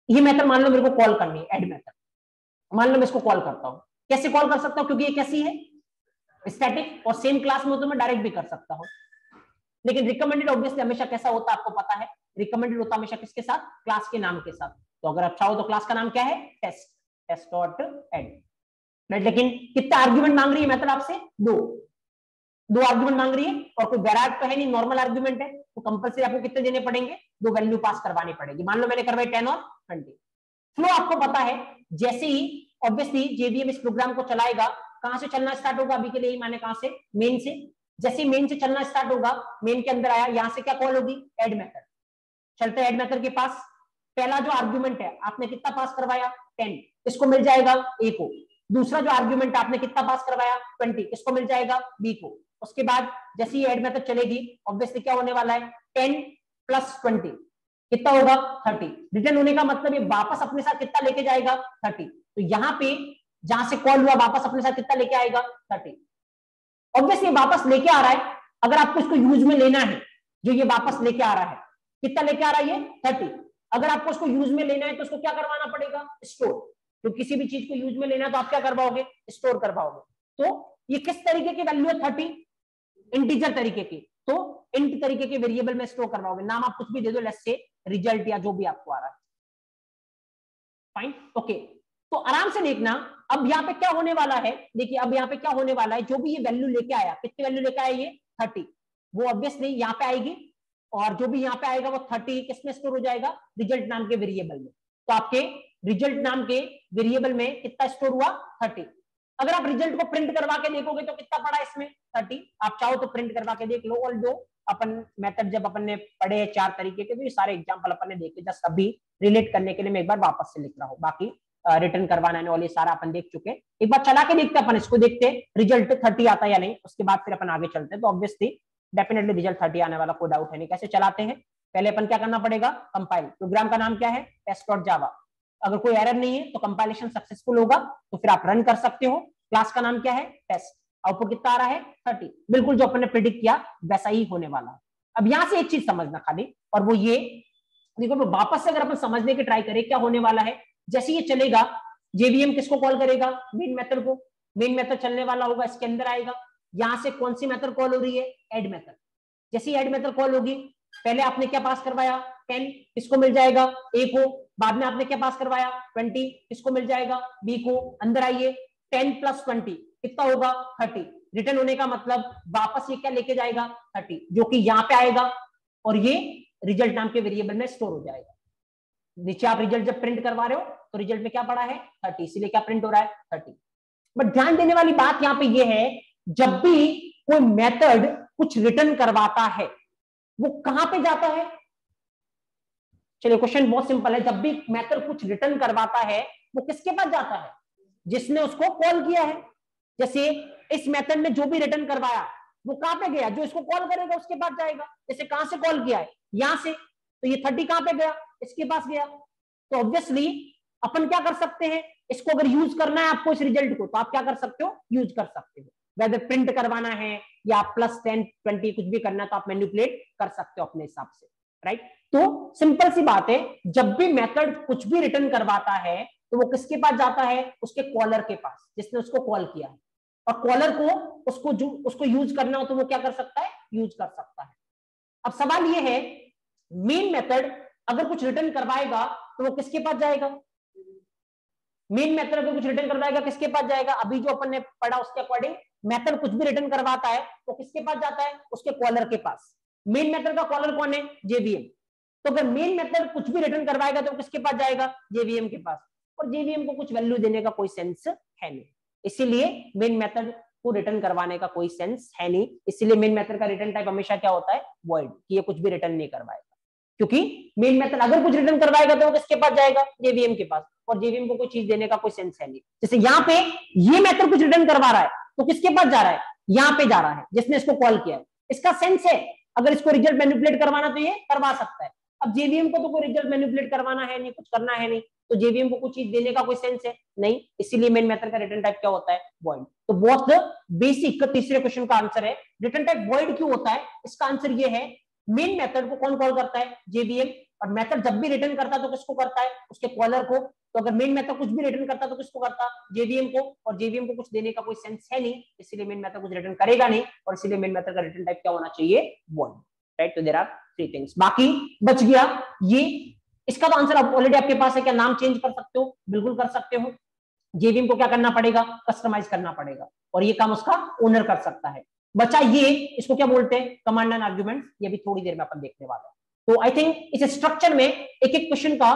ये मेथड मान लो मेरे को कॉल करनी है, ऐड मेथड, मान लो मैं इसको कॉल करता हूँ। कैसे कॉल कर सकता हूँ, क्योंकि ये कैसी है, स्टैटिक, और सेम क्लास में तो मैं डायरेक्ट भी कर सकता हूँ। लेकिन रिकमेंडेड ऑब्वियसली हमेशा कैसा होता है आपको पता है, रिकमेंडेड होता हमेशा किसके साथ, क्लास के नाम के साथ। तो अगर आप चाहो तो क्लास का नाम क्या है, टेस्ट, टेस्ट डॉट ऐड, लेकिन कितना आर्ग्यूमेंट मांग रही है मेथड आपसे, दो आर्ग्यूमेंट मांग रही है, और कोई वेराइट तो है नहीं, नॉर्मल आर्ग्यूमेंट है, तो कंपलसरी आपको कितने देने पड़ेंगे, 2 वैल्यू पास करवानी पड़ेगी। मान लो मैंने करवाई 10 और 20। फ्लो आपको पता है, जैसे ही ऑब्वियसली जेवीएम इस प्रोग्राम को चलाएगा, कहां से चलना स्टार्ट होगा, अभी के लिए माने कहां से, मेन से। जैसे मेन से चलना स्टार्ट होगा, मेन के अंदर आया, यहां से क्या कॉल होगी, ऐड मेथड। चलते हैं ऐड मेथड के पास, पहला जो आर्ग्यूमेंट है आपने कितना पास करवाया, 10, इसको मिल जाएगा ए को। दूसरा जो आर्ग्यूमेंट आपने कितना पास करवाया, 20, इसको मिल जाएगा बी को। उसके बाद जैसे ही ऐड मेथड चलेगी, ऑब्वियसली क्या होने वाला है, 10 प्लस 20 कितना होगा, 30। रिटर्न होने का मतलब ये वापस अपने साथ कितना लेके जाएगा, 30। तो यहाँ पे जहां से कॉल हुआ वापस अपने साथ कितना लेके आएगा, 30। ऑब्वियसली वापस लेके आ रहा है, अगर आपको इसको यूज में लेना है, जो ये वापस लेके आ रहा है, कितना लेके आ रहा है ये, 30। अगर आपको इसको यूज में लेना है तो उसको क्या करवाना पड़ेगा, स्टोर। तो किसी भी चीज को यूज में लेना है तो आप क्या करवाओगे, स्टोर करवाओगे। तो ये किस तरीके की वैल्यू है, 30, इंटीजर तरीके की, तो इंट तरीके के वेरिएबल में स्टोर करवाओगे। नाम आप कुछ भी दे दो, लेट्स से रिजल्ट या जो भी आपको आ रहा है, फाइन, ओके। तो आराम से देखना, अब यहाँ पे क्या होने वाला है, देखिए अब यहाँ पे क्या होने वाला है, जो भी ये वैल्यू लेके आया, कितनी वैल्यू लेके आया ये, 30, वो ऑब्वियसली यहाँ पे आएगी, और जो भी यहाँ पे आएगा वो 30 किसमें स्टोर हो जाएगा, रिजल्ट नाम के वेरिएबल में। तो आपके रिजल्ट नाम के वेरिएबल में कितना स्टोर हुआ, 30। अगर आप रिजल्ट को प्रिंट करवा के देखोगे तो कितना पड़ा इसमें, 30। आप चाहो तो प्रिंट करवा के देख लो, ऑल्दो अपन मेथड जब अपन ने पढ़े 4 तरीके के, तो ये सारे एग्जांपल अपन ने देखे, जस्ट अभी रिलेट करने के लिए मैं एक बार वापस से लिख रहा हूँ। बाकी रिटर्न करवाना और ये सारा अपन देख चुके। एक बार चला के देखते हैं अपन, इसको देखते हैं रिजल्ट 30 आता है या नहीं, उसके बाद फिर अपन आगे चलते हैं। तो ऑब्वियसली डेफिनेटली रिजल्ट 30 आने वाला, कोई डाउट है नहीं। कैसे चलाते हैं, पहले अपन क्या करना पड़ेगा, कंपाइल। प्रोग्राम का नाम क्या है, टेस्ट.जावा। अगर कोई एरर नहीं है तो कंपाइलेशन सक्सेसफुल होगा, तो फिर आप रन कर सकते हो। क्लास का नाम क्या है, टेस्ट। आउटपुट कितना आ रहा है, 30, बिल्कुल जो अपन ने प्रिडिक्ट किया वैसा ही होने वाला है। अब यहां से एक चीज समझना खाली, और वो ये देखो, तो वापस से अगर अपन समझने की ट्राई करें क्या होने वाला है, जैसे ये चलेगा, जेवीएम किसको कॉल करेगा, मेन मेथड को। मेन मेथड चलने वाला होगा, इसके अंदर आएगा, यहां से कौन सी मेथड कॉल हो रही है, ऐड मेथड। जैसे ऐड मेथड कॉल होगी, पहले आपने क्या पास करवाया, 10, किसको मिल जाएगा, ए को। बाद में आपने क्या पास करवाया, 20, किसको मिल जाएगा, बी को। अंदर आइए, 10 प्लस 20 कितना होगा, 30। रिटर्न होने का मतलब वापस ये क्या लेके जाएगा, 30, जो कि यहाँ पे आएगा, और ये रिजल्ट नाम के वेरिएबल में स्टोर हो जाएगा। नीचे आप रिजल्ट जब प्रिंट करवा रहे हो तो रिजल्ट में क्या पड़ा है, 30, इसीलिए क्या प्रिंट हो रहा है, 30। बट ध्यान देने वाली बात यहाँ पे ये है, जब भी कोई मेथड कुछ रिटर्न करवाता है वो कहां पे जाता है। चलिए क्वेश्चन बहुत सिंपल है, जब भी मेथड कुछ रिटर्न करवाता है वो किसके पास जाता है, जिसने उसको कॉल किया है। जैसे इस मेथड ने जो भी रिटर्न करवाया वो कहां पे गया, जो इसको कॉल करेगा उसके पास जाएगा। जैसे कहां से कॉल किया है, यहां से, तो ये 30 कहां पे गया, इसके पास गया। तो ऑब्वियसली अपन क्या कर सकते हैं, इसको अगर यूज करना है आपको इस रिजल्ट को, तो आप क्या कर सकते हो, यूज कर सकते हो। वेदर प्रिंट करवाना है या प्लस 10 20 कुछ भी करना है तो आप मैनिपुलेट कर सकते हो अपने हिसाब से, राइट। तो सिंपल सी बात है, जब भी मेथड कुछ भी रिटर्न करवाता है तो वो किसके पास जाता है, उसके कॉलर के पास, जिसने उसको कॉल किया है। और कॉलर को उसको यूज करना हो तो वो क्या कर सकता है, यूज कर सकता है। अब सवाल ये है, मेन मेथड अगर कुछ रिटर्न करवाएगा तो वो किसके पास जाएगा? मेन मेथड अगर कुछ रिटर्न करवाएगा किसके पास जाएगा? अभी जो अपन ने पढ़ा उसके अकॉर्डिंग मेथड कुछ भी रिटर्न करवाता है तो किसके पास जाता है? उसके कॉलर के पास। मेन मेथड का कॉलर कौन है? जेवीएम। तो अगर मेन मेथड कुछ भी रिटर्न करवाएगा तो किसके पास जाएगा? जेवीएम के पास। और जेवीएम को कुछ वैल्यू देने का कोई सेंस है नहीं, इसीलिए मेन मेथड को रिटर्न करवाने का कोई सेंस है नहीं। इसीलिए मेन मेथड का रिटर्न टाइप हमेशा क्या होता है? वॉइड, कि ये कुछ भी रिटर्न नहीं करवाएगा। क्योंकि मेन मेथड अगर कुछ रिटर्न करवाएगा तो वो किसके पास जाएगा? जेवीएम के पास। और जेवीएम को कोई चीज देने का कोई सेंस है नहीं। जैसे यहाँ पे ये मेथड कुछ रिटर्न करवा रहा है तो किसके पास जा रहा है? यहाँ पे जा रहा है जिसने इसको कॉल किया है। इसका सेंस है, अगर इसको रिजल्ट मैनिपुलेट करवाना तो ये करवा सकता है। अब जेवीएम को तो कोई रिजल्ट मैनिपुलेट करवाना है नहीं, कुछ करना है नहीं, तो जेवीएम को कुछ चीज देने का कोई सेंस है नहीं, इसीलिए मेन मेथड का रिटर्न टाइप क्या होता है? वॉइड। तो बहुत बेसिक तीसरे क्वेश्चन का आंसर है रिटर्न टाइप वॉइड क्यों होता है। इसका आंसर ये है, मेन मेथड को कौन कॉल करता है? जेवीएम। और मेथड जब भी रिटर्न करता है तो किसको करता है? उसके कॉलर को। तो अगर मेन मेथड कुछ भी रिटर्न करता तो किसको करता? जेवीएम को। और जेवीएम को कुछ देने का कोई सेंस है नहीं, इसीलिए मेन मेथड कुछ रिटर्न करेगा नहीं, और इसीलिए मेन मेथड का रिटर्न टाइप क्या होना चाहिए? वॉइड। राइट, तो देयर आर 3 थिंग्स। बाकी बच गया ये, इसका तो आंसर आप ऑलरेडी आपके पास है। क्या नाम चेंज कर सकते हो? बिल्कुल कर सकते हो। जेवीएम को क्या करना पड़ेगा? कस्टमाइज करना पड़ेगा, और ये काम उसका ओनर कर सकता है। बचा ये, इसको क्या बोलते हैं? Command and argument. ये भी थोड़ी देर में अपन देखने वाले हैं। तो आई थिंक इस स्ट्रक्चर में एक एक क्वेश्चन का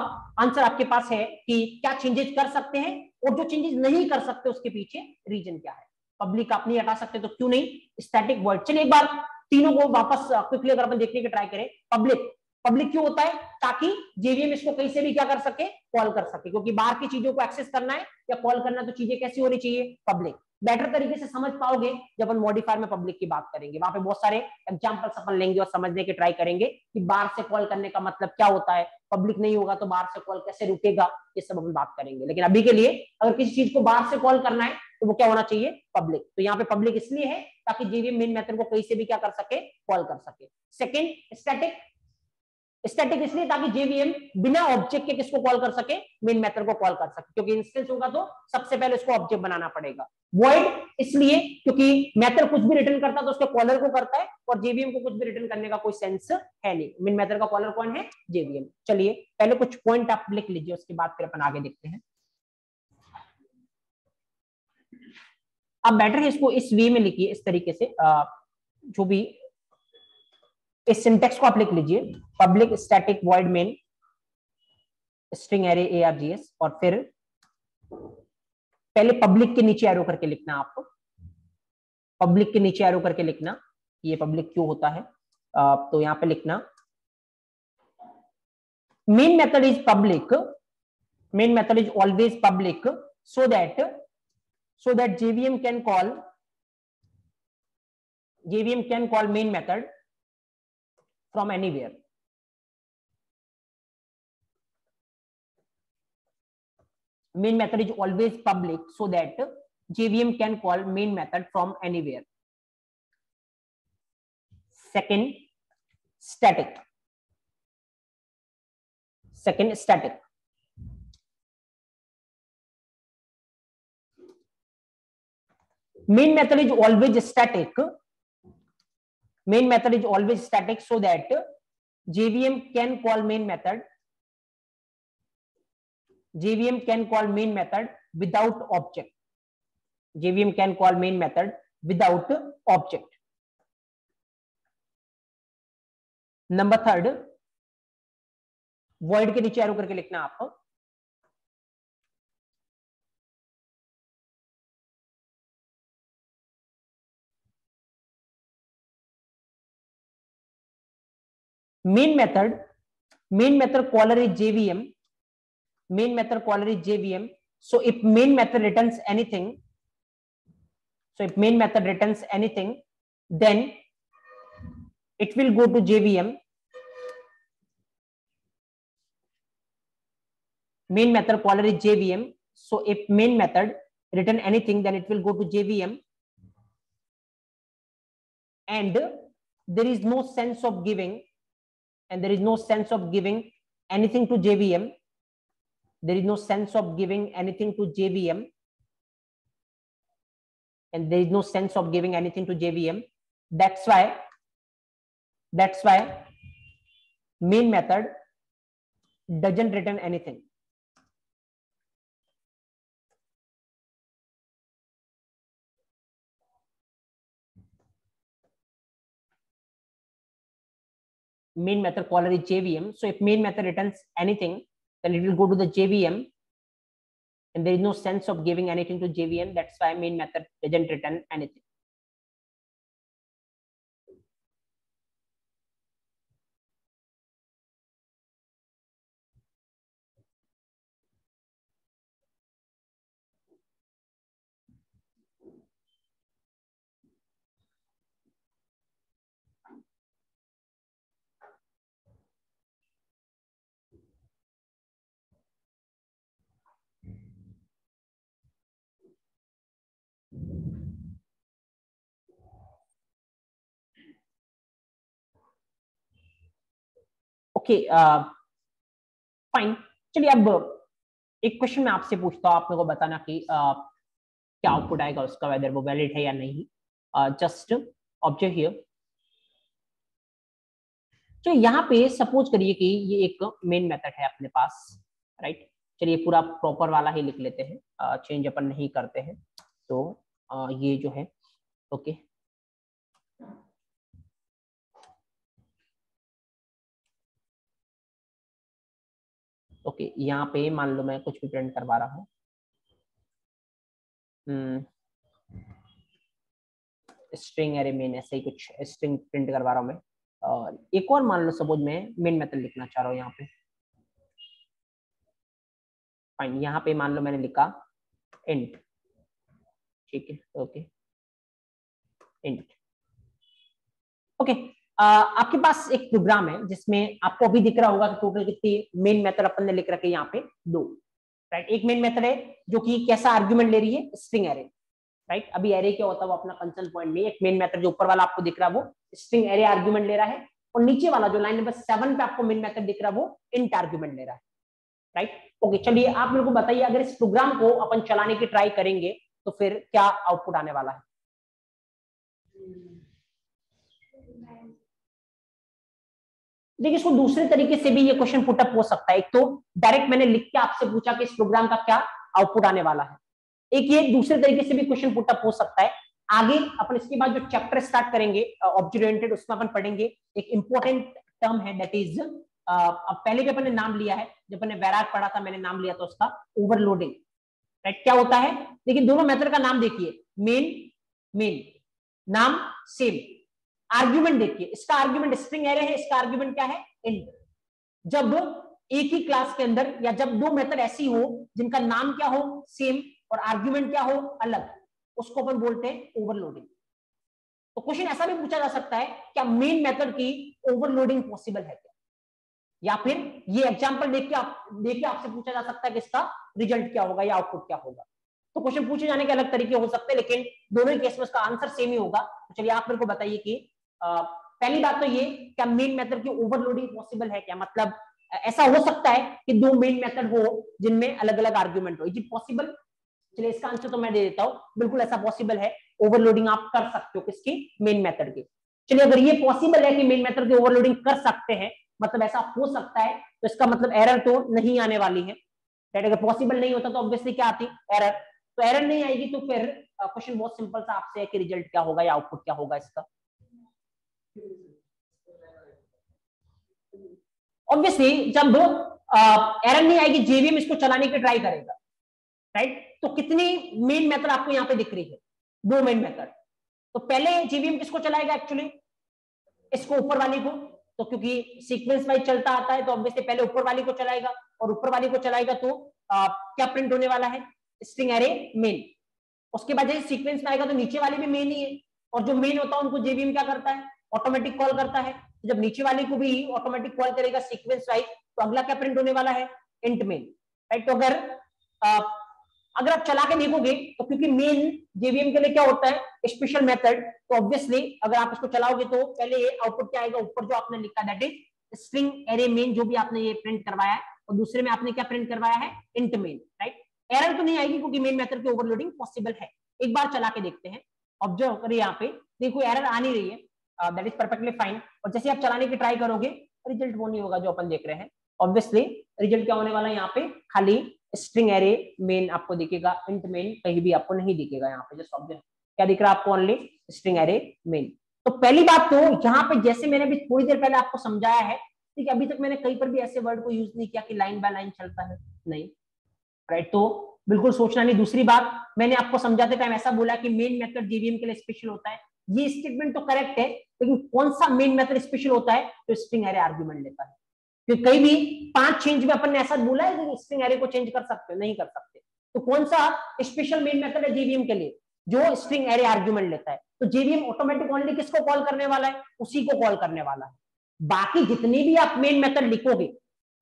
आंसर आपके पास है कि क्या चेंजेस कर सकते हैं, और जो चेंजेस नहीं कर सकते उसके पीछे रीजन क्या है। पब्लिक आप नहीं हटा सकते तो क्यों नहीं? Static void. चलिए एक बार तीनों को वापस क्विकली अगर अपन देखने की ट्राई करें। पब्लिक, पब्लिक क्यों होता है? ताकि जेवीएम इसको कहीं से भी क्या कर सके? कॉल कर सके। क्योंकि बाहर की चीजों को एक्सेस करना है या कॉल करना है तो चीजें कैसी होनी चाहिए? पब्लिक। बेटर तरीके से समझ पाओगे जब अपन मॉडिफायर में पब्लिक की बात करेंगे। वहां पे बहुत सारे एग्जांपल्स अपन लेंगे और समझने की ट्राई करेंगे कि बाहर से कॉल करने का मतलब क्या होता है, पब्लिक नहीं होगा तो बाहर से कॉल कैसे रुकेगा, ये सब अपन बात करेंगे। लेकिन अभी के लिए अगर किसी चीज को बाहर से कॉल करना है तो वो क्या होना चाहिए? पब्लिक। तो यहाँ पे पब्लिक इसलिए है ताकि जेवीएम मेन मेथड को कहीं से भी क्या कर सके? कॉल कर सके। Second, static. स्टैटिक इसलिए ताकि जेवीएम बिना ऑब्जेक्ट के किसको कॉल कर सके? मेन मेथड को कॉल कर सके। क्योंकि इंस्टेंस होगा तो सबसे पहले उसको ऑब्जेक्ट बनाना पड़ेगा। वॉइड इसलिए क्योंकि मेथड कुछ भी रिटर्न करता तो उसके कॉलर को करता है, और जेवीएम को कुछ भी रिटर्न करने का कोई सेंस है नहीं। मेन मेथड का कॉलर कौन है? जेवीएम। चलिए पहले कुछ पॉइंट आप लिख लीजिए, उसके बाद फिर अपन आगे देखते हैं। अब बेटर है इसको इस वे में लिखिए, इस तरीके से जो भी इस सिंटेक्स को आप लिख लीजिए। Public static void main string array ARGS, और फिर पहले पब्लिक के नीचे एरो करके लिखना। आपको पब्लिक के नीचे एरो करके लिखना ये पब्लिक क्यों होता है। तो यहां पे लिखना main method is public, main method is always public so that JVM can call main method from anywhere. Main method is always public so that JVM can call main method from anywhere. Second, static. Main method is always static. Main method is always static so that JVM can call main method. JVM can call main method without object. JVM can call main method without object. Number third, void के नीचे arrow करके लिखना आपको main method caller is JVM. Main method caller is JVM. So if main method returns anything, then it will go to JVM. Main method caller is JVM. So if main method return anything, then it will go to JVM. And there is no sense of giving, anything to JVM. There is no sense of giving anything to JVM. And there is no sense of giving anything to JVM. That's why main method doesn't return anything. Main method caller is JVM. So if main method returns anything, then it will go to the JVM, and there is no sense of giving anything to JVM. That's why main method doesn't return anything. Okay fine. चलिए अब एक question मैं आपसे पूछता हूँ, आप मेरे को बताना कि क्या आउटपुट आएगा उसका, वेदर वो वैलिड है या नहीं. Just observe here. तो यहाँ पे सपोज करिए कि ये एक मेन मेथड है अपने पास, राइट. चलिए पूरा प्रॉपर वाला ही लिख लेते हैं, चेंज अपन नहीं करते हैं. तो ये जो है ओके ओके यहाँ पे मान लो मैं कुछ भी प्रिंट करवा रहा हूँ. स्ट्रिंग एरे मेन, ऐसे ही कुछ स्ट्रिंग प्रिंट करवा रहा हूँ मैं. और एक और मान लो सपोज मैं मेन मेथड लिखना चाह रहा हूँ यहाँ पे. फाइन, यहाँ पे मान लो मैंने लिखा इंट. ठीक है, ओके इंट. ओके, आपके पास एक प्रोग्राम है जिसमें आपको अभी दिख रहा होगा कि टोटल कितनी मेन मेथड अपन ने लिख रखे यहाँ पे 2, राइट. एक मेन मेथड है जो कि कैसा आर्गुमेंट ले रही है, स्ट्रिंग एरे, राइट. अभी एरे क्या होता है वो अपना कंसर्न पॉइंट नहीं है. एक मेन मेथड जो ऊपर वाला आपको दिख रहा है वो स्ट्रिंग एरे आर्गुमेंट ले रहा है, और नीचे वाला जो लाइन नंबर 7 पे आपको मेन मेथड दिख रहा है वो इंट आर्गुमेंट ले रहा है, राइट. ओके, चलिए आप मेरे को बताइए, अगर इस प्रोग्राम को अपन चलाने की ट्राई करेंगे तो फिर क्या आउटपुट आने वाला है. देखिए, इसको दूसरे तरीके से भी ये क्वेश्चन पुटअप हो सकता है. एक तो डायरेक्ट मैंने लिख के आपसे पूछा कि इस प्रोग्राम का क्या आउटपुट आने वाला है. एक ये दूसरे तरीके से भी क्वेश्चन पुटअप हो सकता है. आगे अपन इसके बाद जो चैप्टर स्टार्ट करेंगे ऑब्जेक्ट ओरिएंटेड, उसमें अपन पढ़ेंगे एक इंपॉर्टेंट टर्म है, दैट इज अब पहले भी अपन ने नाम लिया है, जब अपन ने वैराग पढ़ा था मैंने नाम लिया था उसका, ओवरलोडिंग, राइट. क्या होता है, लेकिन दोनों मेथड का नाम देखिए, मेन मेन नाम सेम, आर्ग्यूमेंट देखिए, इसका आर्ग्यूमेंट स्ट्रिंग एरे है, इसका आर्ग्यूमेंट क्या है, इंट. जब एक ही क्लास के अंदर या जब दो मेथड ऐसी हो जिनका नाम क्या हो सेम और आर्ग्यूमेंट क्या हो अलग, उसको अपन बोलते हैं ओवरलोडिंग. तो क्वेश्चन ऐसा भी पूछा जा सकता है, क्या मेन मेथड की ओवरलोडिंग पॉसिबल है क्या, या फिर ये एग्जांपल देख के आपसे पूछा जा सकता है कि इसका रिजल्ट क्या होगा या आउटपुट क्या होगा. तो क्वेश्चन पूछे जाने के अलग तरीके हो सकते हैं, लेकिन दोनों ही केस में उसका आंसर सेम ही होगा. तो चलिए आप मेरे को बताइए कि पहली बात तो ये, क्या मेन मेथड की ओवरलोडिंग पॉसिबल है क्या, मतलब ऐसा हो सकता है कि दो मेन मेथड हो जिनमें अलग अलग आर्ग्यूमेंट हो, इज इट पॉसिबल. चलिए इसका आंसर तो मैं दे देता हूं, बिल्कुल ऐसा पॉसिबल है. ओवरलोडिंग आप कर सकते हो किसकी, मेन मेथड की. चलिए अगर ये पॉसिबल है कि मेन मेथड की ओवरलोडिंग कर सकते हैं, मतलब ऐसा हो सकता है, तो इसका मतलब एरर तो नहीं आने वाली है. अगर पॉसिबल नहीं होता तो ऑब्वियसली क्या आती, एरर. तो एरर नहीं आएगी, तो फिर क्वेश्चन बहुत सिंपल सा आपसे है कि रिजल्ट क्या होगा या आउटपुट क्या होगा इसका. ऑब्वियसली जब एरर नहीं आएगी, जेवीएम इसको चलाने की ट्राई करेगा, राइट. तो कितनी मेन मेथड आपको यहाँ पे दिख रही है, 2 मेन मेथड. तो पहले जेवीएम किसको चलाएगा एक्चुअली, इसको ऊपर वाली को. तो क्योंकि सीक्वेंस वाइज चलता आता है तो ऑब्वियसली पहले ऊपर वाली को चलाएगा, और ऊपर वाली को चलाएगा तो क्या प्रिंट होने वाला है, स्ट्रिंग एरे मेन. उसके बाद जैसे सीक्वेंस में आएगा तो नीचे वाली भी मेन ही है, और जो मेन होता है उनको जेवीएम क्या करता है, ऑटोमेटिक कॉल करता है. तो जब नीचे वाले को भी ऑटोमेटिक कॉल करेगा सीक्वेंस वाइज, तो अगला क्या प्रिंट होने वाला है, इंट मेन, राइट. तो अगर आप चला के देखोगे तो क्योंकि मेन जेवीएम के लिए क्या होता है, स्पेशल मेथड, तो ऑब्वियसली अगर आप इसको चलाओगे तो पहले ये आउटपुट क्या आएगा, ऊपर जो आपने लिखा that is string array main, जो भी आपने ये प्रिंट करवाया है, और दूसरे में आपने क्या प्रिंट करवाया है, इंट मेन, राइट. एरर तो नहीं आएगी क्योंकि मेन मेथड की ओवरलोडिंग पॉसिबल है. एक बार चला के देखते हैं, ऑब्जर्व करिए यहाँ पे, देखो एरर आ नहीं रही है, दैट इज परफेक्टली फाइन. और जैसे आप चलाने की ट्राई करोगे रिजल्ट वो नहीं होगा जो अपन देख रहे हैं। ऑब्वियसली रिजल्ट क्या होने वाला है यहाँ पे, खाली स्ट्रिंग एरे मेन आपको दिखेगा, इंट मेन कहीं भी आपको नहीं दिखेगा यहाँ पे। जस्ट ऑब्जर्व, क्या दिख रहा है आपको, ओनली स्ट्रिंग एरे मेन। तो पहली बात तो यहाँ पे जैसे मैंने अभी थोड़ी देर पहले आपको समझाया है, ठीक है, अभी तक मैंने कहीं पर भी ऐसे वर्ड को यूज नहीं किया कि लाइन बाय लाइन चलता है, नहीं, राइट। तो बिल्कुल सोचना नहीं। दूसरी बात, मैंने आपको समझाते टाइम ऐसा बोला कि मेन मेथड जेवीएम के लिए स्पेशल होता है, ये स्टेटमेंट तो करेक्ट है, लेकिन कौन सा मेन मेथड स्पेशल होता है, तो स्ट्रिंग एरे आर्गुमेंट लेता है। तो कहीं भी 5 चेंज में अपन ने ऐसा बोला है कि स्ट्रिंग एरे को चेंज कर सकते हो, नहीं कर सकते। तो कौन सा स्पेशल मेन मेथड है जेवीएम के लिए, जो स्ट्रिंग एरे आर्गुमेंट लेता है। तो जेवीएम ऑटोमेटिक ओनली किसको कॉल करने वाला है, उसी को कॉल करने वाला है। बाकी जितनी भी आप मेन मेथड लिखोगे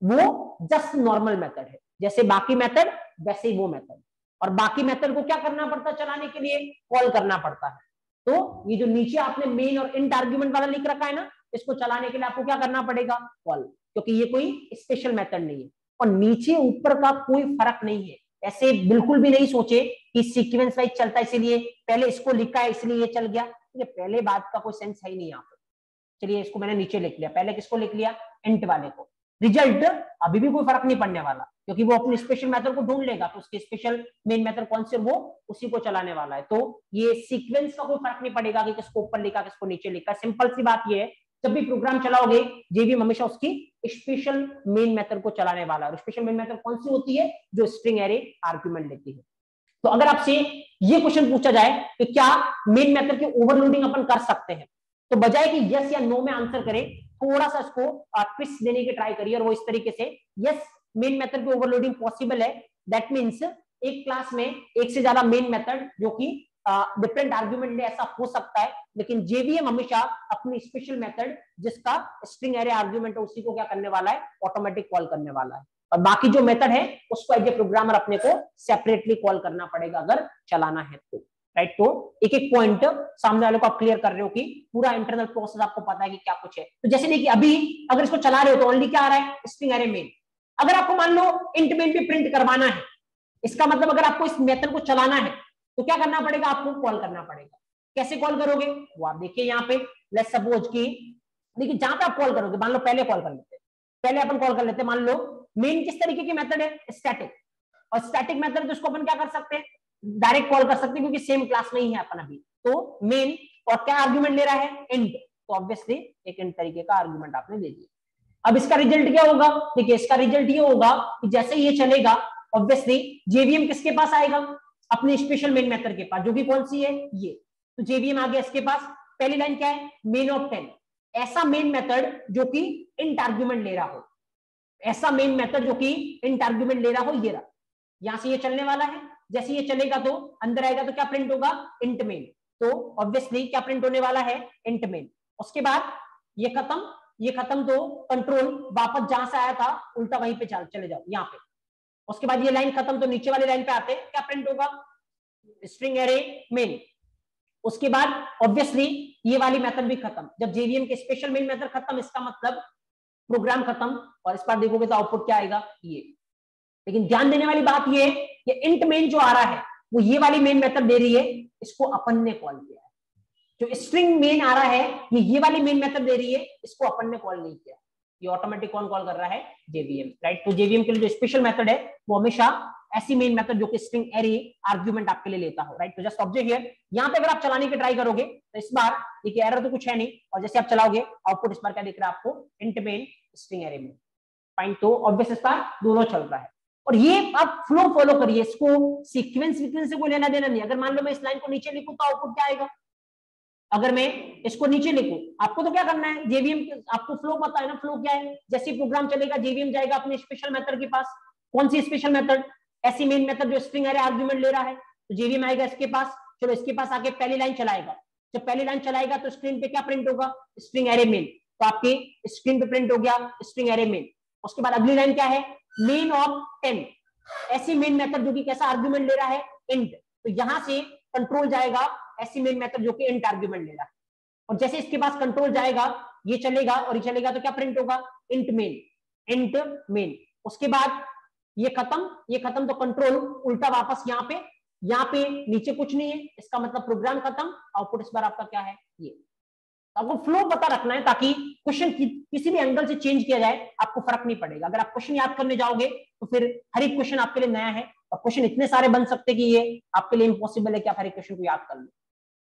वो जस्ट नॉर्मल मेथड है, जैसे बाकी मेथड वैसे ही वो मेथड, और बाकी मेथड को क्या करना पड़ता है चलाने के लिए, कॉल करना पड़ता है। तो ये जो नीचे आपने मेन और इंट आर्गुमेंट वाला लिख रखा है ना, इसको चलाने के लिए आपको क्या करना पड़ेगा, कॉल, क्योंकि ये कोई स्पेशल मेथड नहीं है। और नीचे ऊपर का कोई फर्क नहीं है, ऐसे बिल्कुल भी नहीं सोचे कि सीक्वेंस वाइज चलता है इसलिए पहले इसको लिखा है इसलिए ये चल गया, ये पहले बात का कोई सेंस है ही नहीं यहाँ पे। चलिए इसको मैंने नीचे लिख लिया, पहले किसको लिख लिया, इंट वाले को। रिजल्ट अभी भी कोई फर्क नहीं पड़ने वाला, क्योंकि वो अपने स्पेशल मेथड को ढूंढ लेगा, तो उसके स्पेशल मेन मेथड कौन से वो उसी को चलाने वाला है। तो ये सीक्वेंस का कोई फर्क नहीं पड़ेगा कि किसको ऊपर लिखा किसको नीचे लिखा। सिंपल सी बात ये है, जब भी प्रोग्राम चलाओगे जेवीएम हमेशा उसकी स्पेशल मेन मेथड को चलाने वाला है। स्पेशल मेन मेथड कौन सी होती है, जो स्ट्रिंग एरे आर्गुमेंट लेती है। तो अगर आपसे ये क्वेश्चन पूछा जाए कि क्या मेन मेथड की ओवरलोडिंग अपन कर सकते हैं, तो बजाय कि यस या नो में आंसर करें, थोड़ा सा इसको ट्विस्ट देने की ट्राई करिए, और वो इस तरीके से, यस मेन मेथड की ओवरलोडिंग पॉसिबल है। दैट मीन्स एक क्लास में एक से ज्यादा मेन मेथड जो कि डिफरेंट आर्गुमेंट ले, ऐसा हो सकता है, लेकिन जेवीएम हमेशा अपनी स्पेशल मेथड जिसका स्ट्रिंग एरे आर्गुमेंट है उसी को क्या करने वाला है, ऑटोमेटिक कॉल करने वाला है। और बाकी जो मेथड है उसको एज ए प्रोग्रामर अपने को सेपरेटली कॉल करना पड़ेगा अगर चलाना है तो, राइट। तो एक एक पॉइंट सामने वाले को आप क्लियर कर रहे हो कि पूरा इंटरनल प्रोसेस आपको पता है कि क्या कुछ है। तो जैसे देखिए अभी अगर इसको चला रहे हो तो ओनली क्या आ रहा है, स्ट्रिंग एरे मेन। अगर आपको मान लो इंट मेन भी प्रिंट करवाना है, इसका मतलब अगर आपको इस मेथड को चलाना है तो क्या करना पड़ेगा, आपको कॉल करना पड़ेगा। कैसे कॉल करोगे वो आप देखिए यहाँ पे। लेट्स सपोज कि देखिए जहां पे आप कॉल करोगे, मान लो पहले कॉल कर लेते हैं, पहले अपन कॉल कर लेते हैं, मान लो मेन किस तरीके की मेथड है, स्टैटिक। और स्टैटिक मेथड जिसको अपन क्या कर सकते हैं, डायरेक्ट कॉल कर सकते हैं, क्योंकि सेम क्लास में ही है अपन अभी। तो मेन और क्या आर्गुमेंट ले रहा है, इंट, तो ऑब्वियसली एक इंट तरीके का आर्गुमेंट आपने दे दिया। अब इसका रिजल्ट क्या होगा, देखिए इसका रिजल्ट ये होगा कि जैसे ये चलेगा ऑब्वियसली जेवीएम किसके पास आएगा, अपने स्पेशल मेन मेथड के पास, जो कि कौन सी है, ये। तो जेवीएम आ गया इसके पास। पहली लाइन क्या है, मेन ऑफ 10, ऐसा मेन मेथड जो कि इंट आर्गुमेंट ले रहा हो, ऐसा मेन मेथड जो कि इंट आर्गुमेंट ले रहा हो, ये रहा। यहां से ये चलने वाला है, जैसे ये चलेगा तो अंदर आएगा तो क्या प्रिंट होगा, इंट मेन। तो ऑब्वियसली क्या प्रिंट होने वाला है, इंट मेन। उसके बाद ये खत्म तो कंट्रोल वापस जहां से आया था उल्टा वहीं पे चले जाओ यहाँ पे। उसके बाद ये लाइन खत्म तो नीचे वाली लाइन पे आते, क्या प्रिंट होगा, स्ट्रिंग एरे मेन। उसके बाद ऑब्वियसली ये वाली मेथड भी खत्म। जब जेवीएम के स्पेशल मेन मेथड खत्म, इसका मतलब प्रोग्राम खत्म। और इस बार देखोगे तो आउटपुट क्या आएगा, ये। लेकिन ध्यान देने वाली बात ये है कि इंट मेन जो आ रहा है वो ये वाली मेन मेथड दे रही है, इसको अपन ने कॉल किया है। जो स्ट्रिंग मेन आ रहा है ये वाली मेन मेथड दे रही है, इसको अपन ने कॉल नहीं किया। ये ऑटोमेटिक कौन कॉल कर रहा है, जेवीएम, राइट। तो जेवीएम के लिए जो स्पेशल मेथड है वो हमेशा ऐसी मेन मेथड जो कि स्ट्रिंग एरे आर्गुमेंट आपके लिए लेता हो, राइट। तो जस्ट ऑब्जर्व हियर, यहाँ पे अगर आप चलाने की ट्राई करोगे तो इस बार देखिए एरर तो कुछ है नहीं, और जैसे आप चलाओगे आउटपुट इस बार क्या दिख रहा है आपको, इंट मेन स्ट्रिंग एरे में, फाइन। तो ऑब्वियस इस बार दोनों चल रहा है। और ये आप फ्लो फॉलो करिए, इसको सीक्वेंस से कोई लेना देना नहीं। अगर मान लो मैं इस लाइन को नीचे लिखूं तो आउटपुट क्या आएगा, अगर मैं इसको नीचे लिखूं, आपको तो क्या करना है, जेवीएम आपको फ्लो पता है ना, फ्लो क्या है, जैसे प्रोग्राम चलेगा जेवीएम जाएगा अपने स्पेशल मेथड के पास। कौन सी स्पेशल मेथड, ऐसी मेन मेथड जो स्ट्रिंग एरे आर्गुमेंट ले रहा है। तो जेवीएम आएगा इसके पास, चलो इसके पास आके पहली लाइन चलाएगा। जब पहली लाइन चलाएगा तो स्क्रीन पे क्या प्रिंट होगा, स्ट्रिंग एरे मेन। तो आपके स्क्रीन पे प्रिंट हो गया स्ट्रिंग एरे मेन। उसके बाद अगली लाइन क्या है, मेन ऑफ 10, ऐसी मेन मेथड जो कि कैसा आर्गुमेंट ले रहा है, इंट। तो यहां से कंट्रोल जाएगा ऐसी मेन मेथड जो कि इंट आर्गुमेंट ले रहा है। और जैसे इसके पास कंट्रोल जाएगा, ये चलेगा और ये चलेगा तो क्या प्रिंट होगा, इंट मेन, इंट मेन। उसके बाद ये खत्म तो कंट्रोल उल्टा वापस यहाँ पे नीचे कुछ नहीं है, इसका मतलब प्रोग्राम खत्म। आउटपुट इस बार आपका क्या है, ये। तो आपको फ्लो पता रखना है ताकि क्वेश्चन किसी भी एंगल से चेंज किया जाए आपको फर्क नहीं पड़ेगा। अगर आप क्वेश्चन याद करने जाओगे तो फिर हर एक क्वेश्चन आपके लिए नया है और क्वेश्चन इतने सारे बन सकते हैं कि ये आपके लिए इम्पॉसिबल है कि आप हर एक क्वेश्चन को याद कर लो।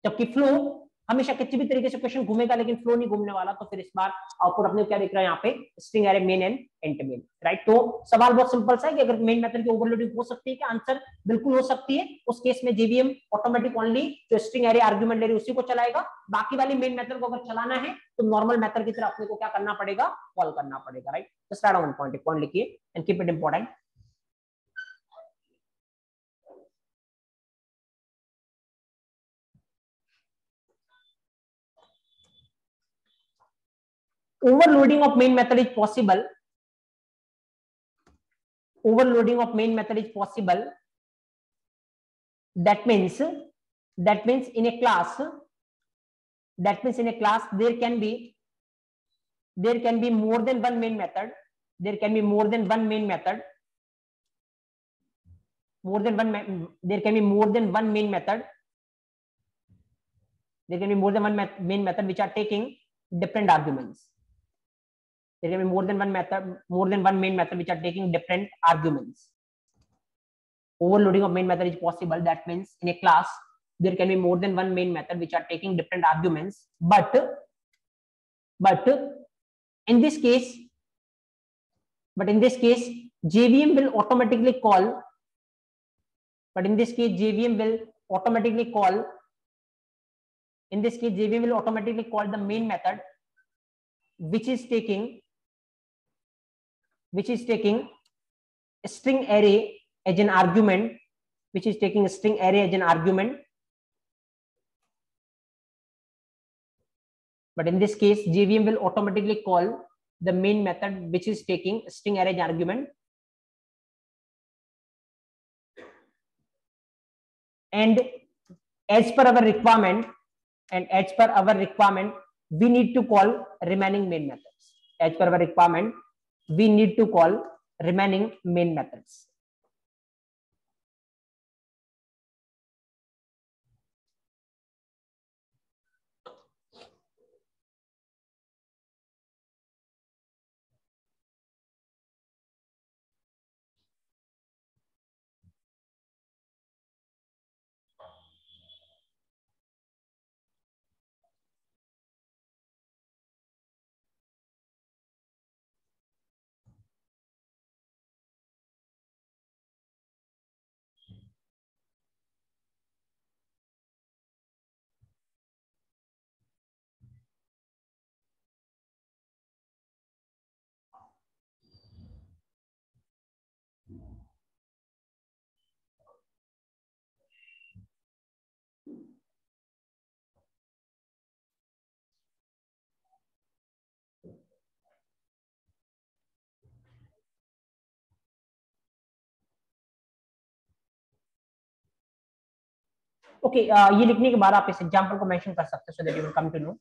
जबकि फ्लो हमेशा किसी भी तरीके से क्वेश्चन घूमेगा लेकिन फ्लो नहीं घूमने वाला। तो फिर इस बार आउटपुट अपने क्या दिख रहा है यहाँ पे, स्ट्रिंग एरे मेन एंड इंटरमेन, राइट। तो सवाल बहुत सिंपल सा है कि अगर मेन मेथड की ओवरलोडिंग हो सकती है, कि आंसर बिल्कुल हो सकती है। उस केस में जेवीएम ऑटोमेटिक ओनली जो स्ट्रिंग एरे आर्गुमेंट ले रही है उसी को चलाएगा। बाकी वाली मेन मेथड को अगर चलाना है तो नॉर्मल मेथड की तरह अपने को क्या करना पड़ेगा, कॉल करना पड़ेगा, राइट। तो स्टार्ट ऑन पॉइंट, एक पॉइंट लिखिए and keep it important. Overloading of main method is possible. Overloading of main method is possible. That means in a class, there can be more than one main method. There can be more than one main method. There can be more than one main method. There can be more than one main method which are taking different arguments. There can be more than one main method which are taking different arguments. Overloading of main method is possible. That means in a class there can be more than one main method which are taking different arguments, but in this case JVM will automatically call the main method which is taking string array as an argument, but in this case JVM will automatically call the main method which is taking string array as argument, and as per our requirement we need to call remaining main methods. As per our requirement we need to call remaining main methods. Okay, ये लिखने के बाद आप इस example को mention कर सकते हो so that you will come to know.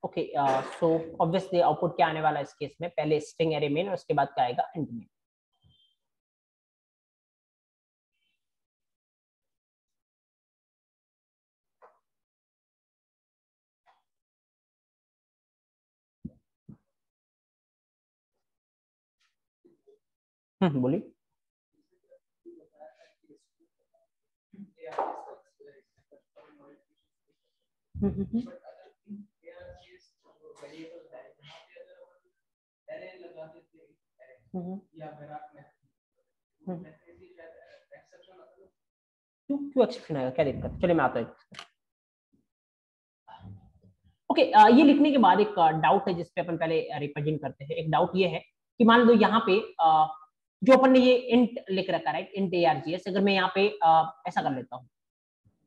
Okay, so obviously output क्या आने वाला है इस केस में, पहले स्ट्रिंग एरे मेन और उसके बाद क्या आएगा, इंट मेन। बोलिए। क्यों एक्सेप्शन आएगा, क्या दिक्कत? चलिए मैं आता हूँ। ओके, ये लिखने के बाद एक डाउट है जिसपे अपन पहले रिप्रेजेंट करते हैं। एक डाउट ये है कि मान लो यहाँ पे जो अपन ने ये इंट लिख रखा है, इंट args, अगर मैं यहाँ पे ऐसा कर लेता हूँ,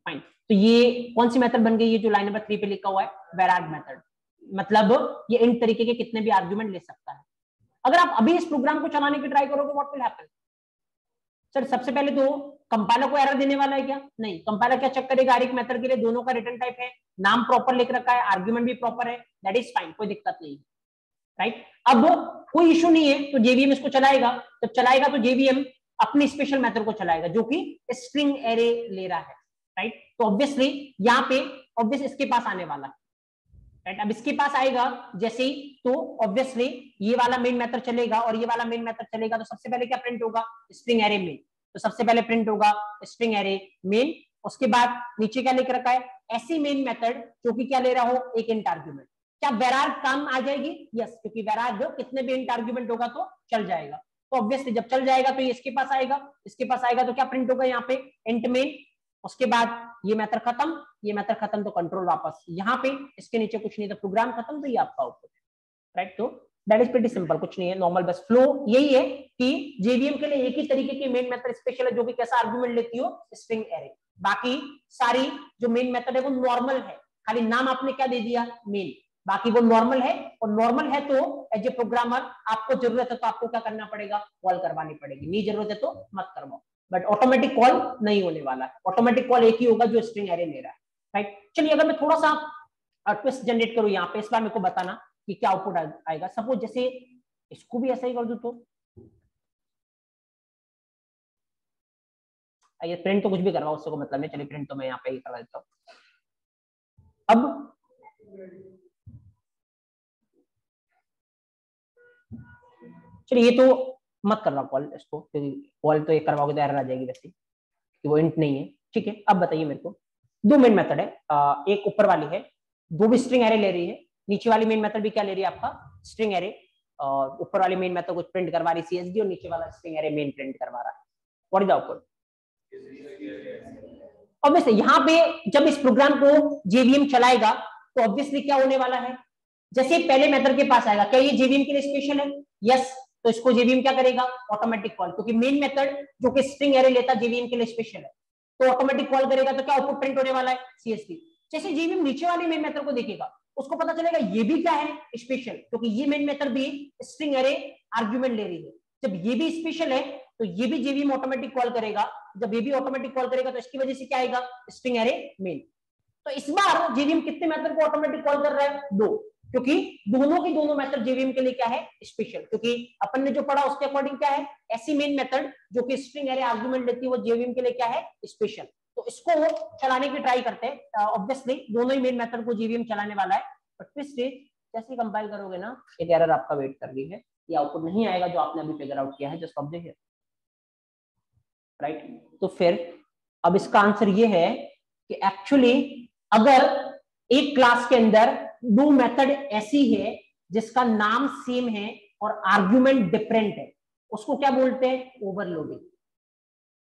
फाइन, तो ये कौन सी मेथड बन गई? ये जो लाइन नंबर 3 पे लिखा हुआ है vararg मेथड, मतलब ये इंट तरीके के कितने भी आर्गुमेंट ले सकता है। अगर आप अभी इस प्रोग्राम को चलाने की ट्राई करोगे, व्हाट विल हैपन? सर सबसे पहले तो कंपाइलर को एरर देने वाला है क्या? नहीं, कंपाइलर क्या चेक करेगा, हर एक मेथड के लिए दोनों का रिटर्न टाइप है, नाम प्रॉपर लिख रखा है, आर्गुमेंट भी प्रॉपर है, दैट इज फाइन, कोई दिक्कत नहीं, राइट। अब कोई इशू नहीं है तो जेवीएम इसको चलाएगा। जब चलाएगा तो जेवीएम अपनी स्पेशल मेथड को चलाएगा जो कि स्ट्रिंग एरे ले रहा है, राइट। तो ऑब्वियसली यहाँ पे ऑब्वियस इसके पास आने वाला है, राइट। अब इसके पास आएगा जैसे ही, तो ऑब्वियसली ये वाला मेन मेथड चलेगा और ये वाला मेन मेथड चलेगा, तो सबसे पहले क्या प्रिंट होगा, स्ट्रिंग एरे मेन। तो सबसे पहले प्रिंट होगा स्ट्रिंग एरे मेन, उसके बाद नीचे क्या लिख रखा है, ऐसी मेन मेथड जो कि क्या ले रहा हो, एक इंट आर्गुमेंट। क्या vararg काम आ जाएगी? यस, क्योंकि vararg कितने भी इंट आर्गुमेंट होगा तो चल जाएगा। तो ऑब्वियसली जब चल जाएगा तो ये इसके पास आएगा, इसके पास आएगा तो क्या प्रिंट होगा यहाँ पे, इंट मेन। उसके बाद ये मेथड खत्म, ये मेथड खत्म तो कंट्रोल वापस यहाँ पे, इसके नीचे कुछ नहीं, तो प्रोग्राम खत्म, तो ये आपका आउटपुट है, राइट। तो दैट इज प्रीटी सिंपल, कुछ नहीं है, नॉर्मल बस फ्लो यही है कि जेवीएम के लिए एक ही तरीके की मेन मेथड स्पेशल है जो कि कैसा आर्गुमेंट लेती हो, स्ट्रिंग एरे। बाकी सारी जो मेन मेथड है वो नॉर्मल है, खाली नाम आपने क्या दे दिया, मेन, बाकी वो नॉर्मल है। और नॉर्मल है तो एज ए प्रोग्रामर आपको जरूरत है तो आपको क्या करना पड़ेगा, कॉल करवानी पड़ेगी, नहीं जरूरत है तो मत करवाओ, बट ऑटोमेटिक कॉल नहीं होने वाला है। ऑटोमेटिक कॉल एक ही होगा जो स्ट्रिंग एरे ले रहा है, राइट। चलिए अगर मैं थोड़ा सा ट्विस्ट जनरेट करूं यहाँ पे, इस बार मेरे को बताना कि क्या आउटपुट आएगा। सपोज जैसे इसको भी ऐसा ही कर दूं तो ये प्रिंट तो कुछ भी करवाओ, उससे को मतलब नहीं, चलिए प्रिंट तो मैं यहाँ पे ही करवा देता हूँ। अब चलिए ये तो मत करना कॉल इसको, क्योंकि कॉल तो ये करवाओगे तो एरर आ जाएगी वैसे कि वो इंट नहीं है, ठीक है। अब बताइए मेरे को, दो मेन मेथड है, एक ऊपर वाली है वो भी स्ट्रिंग एरे ले रही है, नीचे वाली मेन मेथड भी क्या ले रही है, आपका स्ट्रिंग एरे, और ऊपर वाली मेन मेथड कुछ प्रिंट करवा रही सीएसडी और नीचे वाला स्ट्रिंग एरे मेन प्रिंट करवा रहा है। What is the output? Obviously यहाँ पे जब इस प्रोग्राम को जेवीएम चलाएगा तो ऑब्वियसली क्या होने वाला है, जैसे पहले मेथड के पास आएगा, क्या ये जेवीएम के लिए स्पेशल है? यस, तो इसको जेवीएम क्या करेगा, ऑटोमेटिक कॉल, क्योंकि मेन मेथड जो कि स्ट्रिंग एरे लेता जेवीएम के लिए स्पेशल है, तो ऑटोमेटिक कॉल करेगा, तो क्या आउटपुट प्रिंट होने वाला है, सीएसवी। जैसे जेवीएम नीचे वाली मेन मेथड को देखेगा, उसको पता चलेगा ये भी क्या है, स्पेशल, क्योंकि ये मेन मेथड भी स्ट्रिंग एरे आर्गुमेंट ले रही है। जब ये भी स्पेशल है तो ये भी जेवीएम ऑटोमेटिक कॉल करेगा, जब ये भी ऑटोमेटिक कॉल करेगा तो इसकी वजह से क्या आएगा, स्ट्रिंग एरे मेन। तो इस बार जेवीएम कितने मेथड को ऑटोमेटिक कॉल कर रहा है, दो, क्योंकि दोनों की दोनों मेथड जेवीएम के लिए क्या है, स्पेशल, क्योंकि अपन ने जो पढ़ा उसके अकॉर्डिंग क्या है, ऐसी मेन मेथड जो कि स्ट्रिंग एरे आर्गुमेंट लेती है वो जेवीएम के लिए क्या है, स्पेशल। तो इसको चलाने की ट्राई करते हैं, ऑब्वियसली दोनों ही मेन मेथड को जेवीएम चलाने वाला है, बट ट्विस्ट इज जैसे कंपाइल करोगे ना, एक एरर आपका वेट कर रही है, ये आउटपुट नहीं आएगा जो आपने अभी फिगर आउट किया है, जस्ट ऑब्जर्व हियर, राइट। तो फिर अब इसका आंसर ये है कि एक्चुअली अगर एक क्लास के अंदर दो मेथड ऐसी है जिसका नाम सेम है और आर्गुमेंट डिफरेंट है, उसको क्या बोलते हैं, ओवरलोडिंग।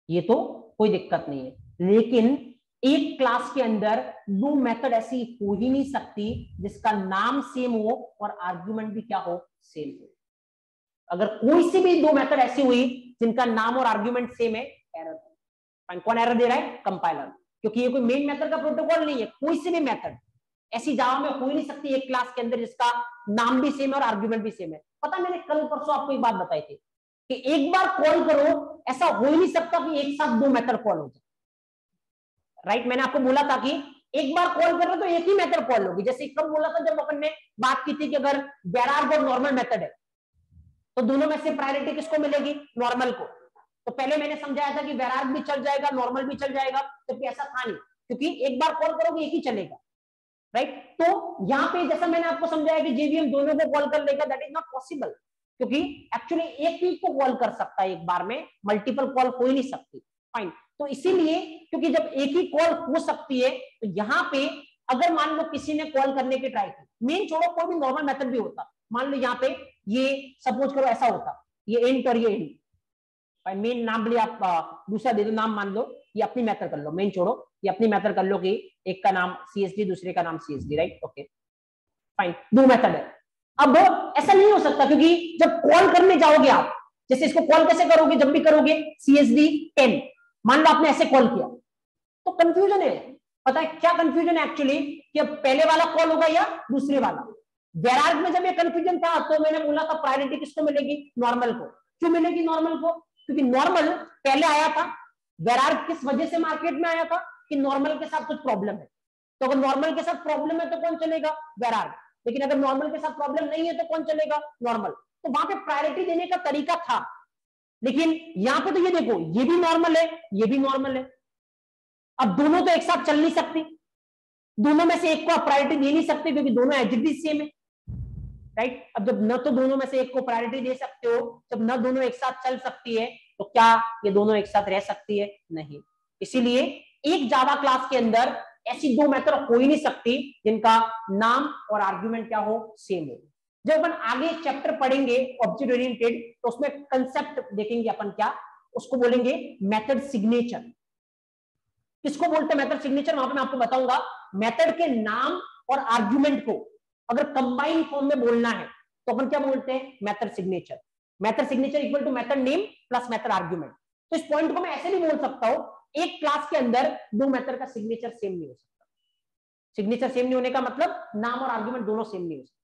ये तो कोई दिक्कत नहीं है, लेकिन एक क्लास के अंदर दो मेथड ऐसी हो ही नहीं सकती जिसका नाम सेम हो और आर्गुमेंट भी क्या हो, सेम हो। अगर कोई सी भी दो मेथड ऐसी हुई जिनका नाम और आर्गुमेंट सेम है, एरर। कौन एरर दे रहा है, कंपाइलर, क्योंकि ये कोई मेन मेथड का प्रोटोकॉल नहीं है, कोई सी भी मेथड ऐसी जावा में हो ही नहीं सकती एक क्लास के अंदर जिसका नाम भी सेम है और आर्गुमेंट भी सेम है। पता मैंने कल परसों आपको एक बात बताई थी कि एक बार कॉल करो, ऐसा हो ही नहीं सकता कि एक साथ दो मेथड कॉल हो जाए, राइट। मैंने आपको बोला था कि एक बार कॉल कर रहे हो तो एक ही मेथड कॉल होगी। जैसे कब बोला था जब अपन ने बात की थी कि अगर वेरार्ग और नॉर्मल मेथड है तो दोनों में से प्रायोरिटी किसको मिलेगी, नॉर्मल को। तो पहले मैंने समझाया था कि वेरार्ग भी चल जाएगा नॉर्मल भी चल जाएगा, जबकि ऐसा था नहीं, क्योंकि एक बार कॉल करोगे एक ही चलेगा, राइट। तो यहाँ पे जैसा मैंने आपको समझाया कि जेवीएम दोनों को कॉल कर लेगा, दैट इज नॉट पॉसिबल, क्योंकि एक्चुअली एक ही को कॉल कर सकता है एक बार में, मल्टीपल कॉल हो ही नहीं सकती। फाइन, तो इसीलिए क्योंकि जब एक ही कॉल हो सकती है तो यहाँ पे अगर मान लो किसी ने कॉल करने की ट्राई की, मेन छोड़ो कोई भी नॉर्मल मेथड भी होता, मान लो यहाँ पे ये सपोज करो ऐसा होता, ये इंट और ये इंट, मेन नाम भी आप दूसरा दे दो, नाम मान लो ये अपनी मेथड कर लो, मेन छोड़ो ये अपनी मेथड कर लो कि एक का नाम CSD दूसरे का नाम CSD, राइट, ओके फाइन, दो मेथड है। अब ऐसा नहीं हो सकता, क्योंकि जब कॉल करने जाओगे आप, जैसे इसको कॉल कैसे करोगे, जब भी करोगे CSD 10, मान लो आपने ऐसे कॉल किया तो कंफ्यूजन है। पता है क्या कंफ्यूजन है एक्चुअली, कि अब पहले वाला कॉल होगा या दूसरे वाला। वेरार्ग में जब ये कंफ्यूजन था तो मैंने बोला था प्रायोरिटी किसको मिलेगी, नॉर्मल को। क्यों मिलेगी नॉर्मल को, क्योंकि नॉर्मल पहले आया था। वेरार्ग किस वजह से मार्केट में आया था, कि नॉर्मल के साथ कुछ प्रॉब्लम है, तो अगर नॉर्मल के साथ प्रॉब्लम है तो कौन चलेगा, वेरार्ग। लेकिन अगर नॉर्मल के साथ प्रॉब्लम नहीं है तो कौन चलेगा, नॉर्मल। तो वहां पे प्रायोरिटी देने का तरीका था, लेकिन यहां पे तो ये देखो ये भी नॉर्मल है ये भी नॉर्मल है, अब दोनों तो एक साथ चल नहीं सकती, दोनों में से एक को आप प्रायोरिटी दे नहीं सकते क्योंकि दोनों एचडी सेम है, राइट। अब जब न तो दोनों में से एक को प्रायोरिटी दे सकते हो, जब न दोनों एक साथ चल सकती है, तो क्या ये दोनों एक साथ रह सकती है, नहीं। इसीलिए एक जावा क्लास के अंदर ऐसी दो मेथड हो ही नहीं सकती जिनका नाम और आर्ग्यूमेंट क्या हो, सेम हो। जब अपन आगे चैप्टर पढ़ेंगे ऑब्जेक्ट ओरिएंटेड, तो उसमें कंसेप्ट देखेंगे अपन, क्या उसको बोलेंगे मेथड सिग्नेचर। किसको बोलते हैं मेथड सिग्नेचर, वहां पे मैं आपको बताऊंगा। मेथड के नाम और आर्ग्यूमेंट को अगर कंबाइन फॉर्म में बोलना है तो अपन क्या बोलते हैं, method signature. Method signature equal to method name plus method argument. तो इस पॉइंट को मैं ऐसे भी बोल सकता हूं, एक क्लास के अंदर दो मेथड का सिग्नेचर सेम नहीं हो सकता। सिग्नेचर सेम नहीं होने का मतलब नाम और आर्ग्यूमेंट दोनों सेम नहीं हो सकता।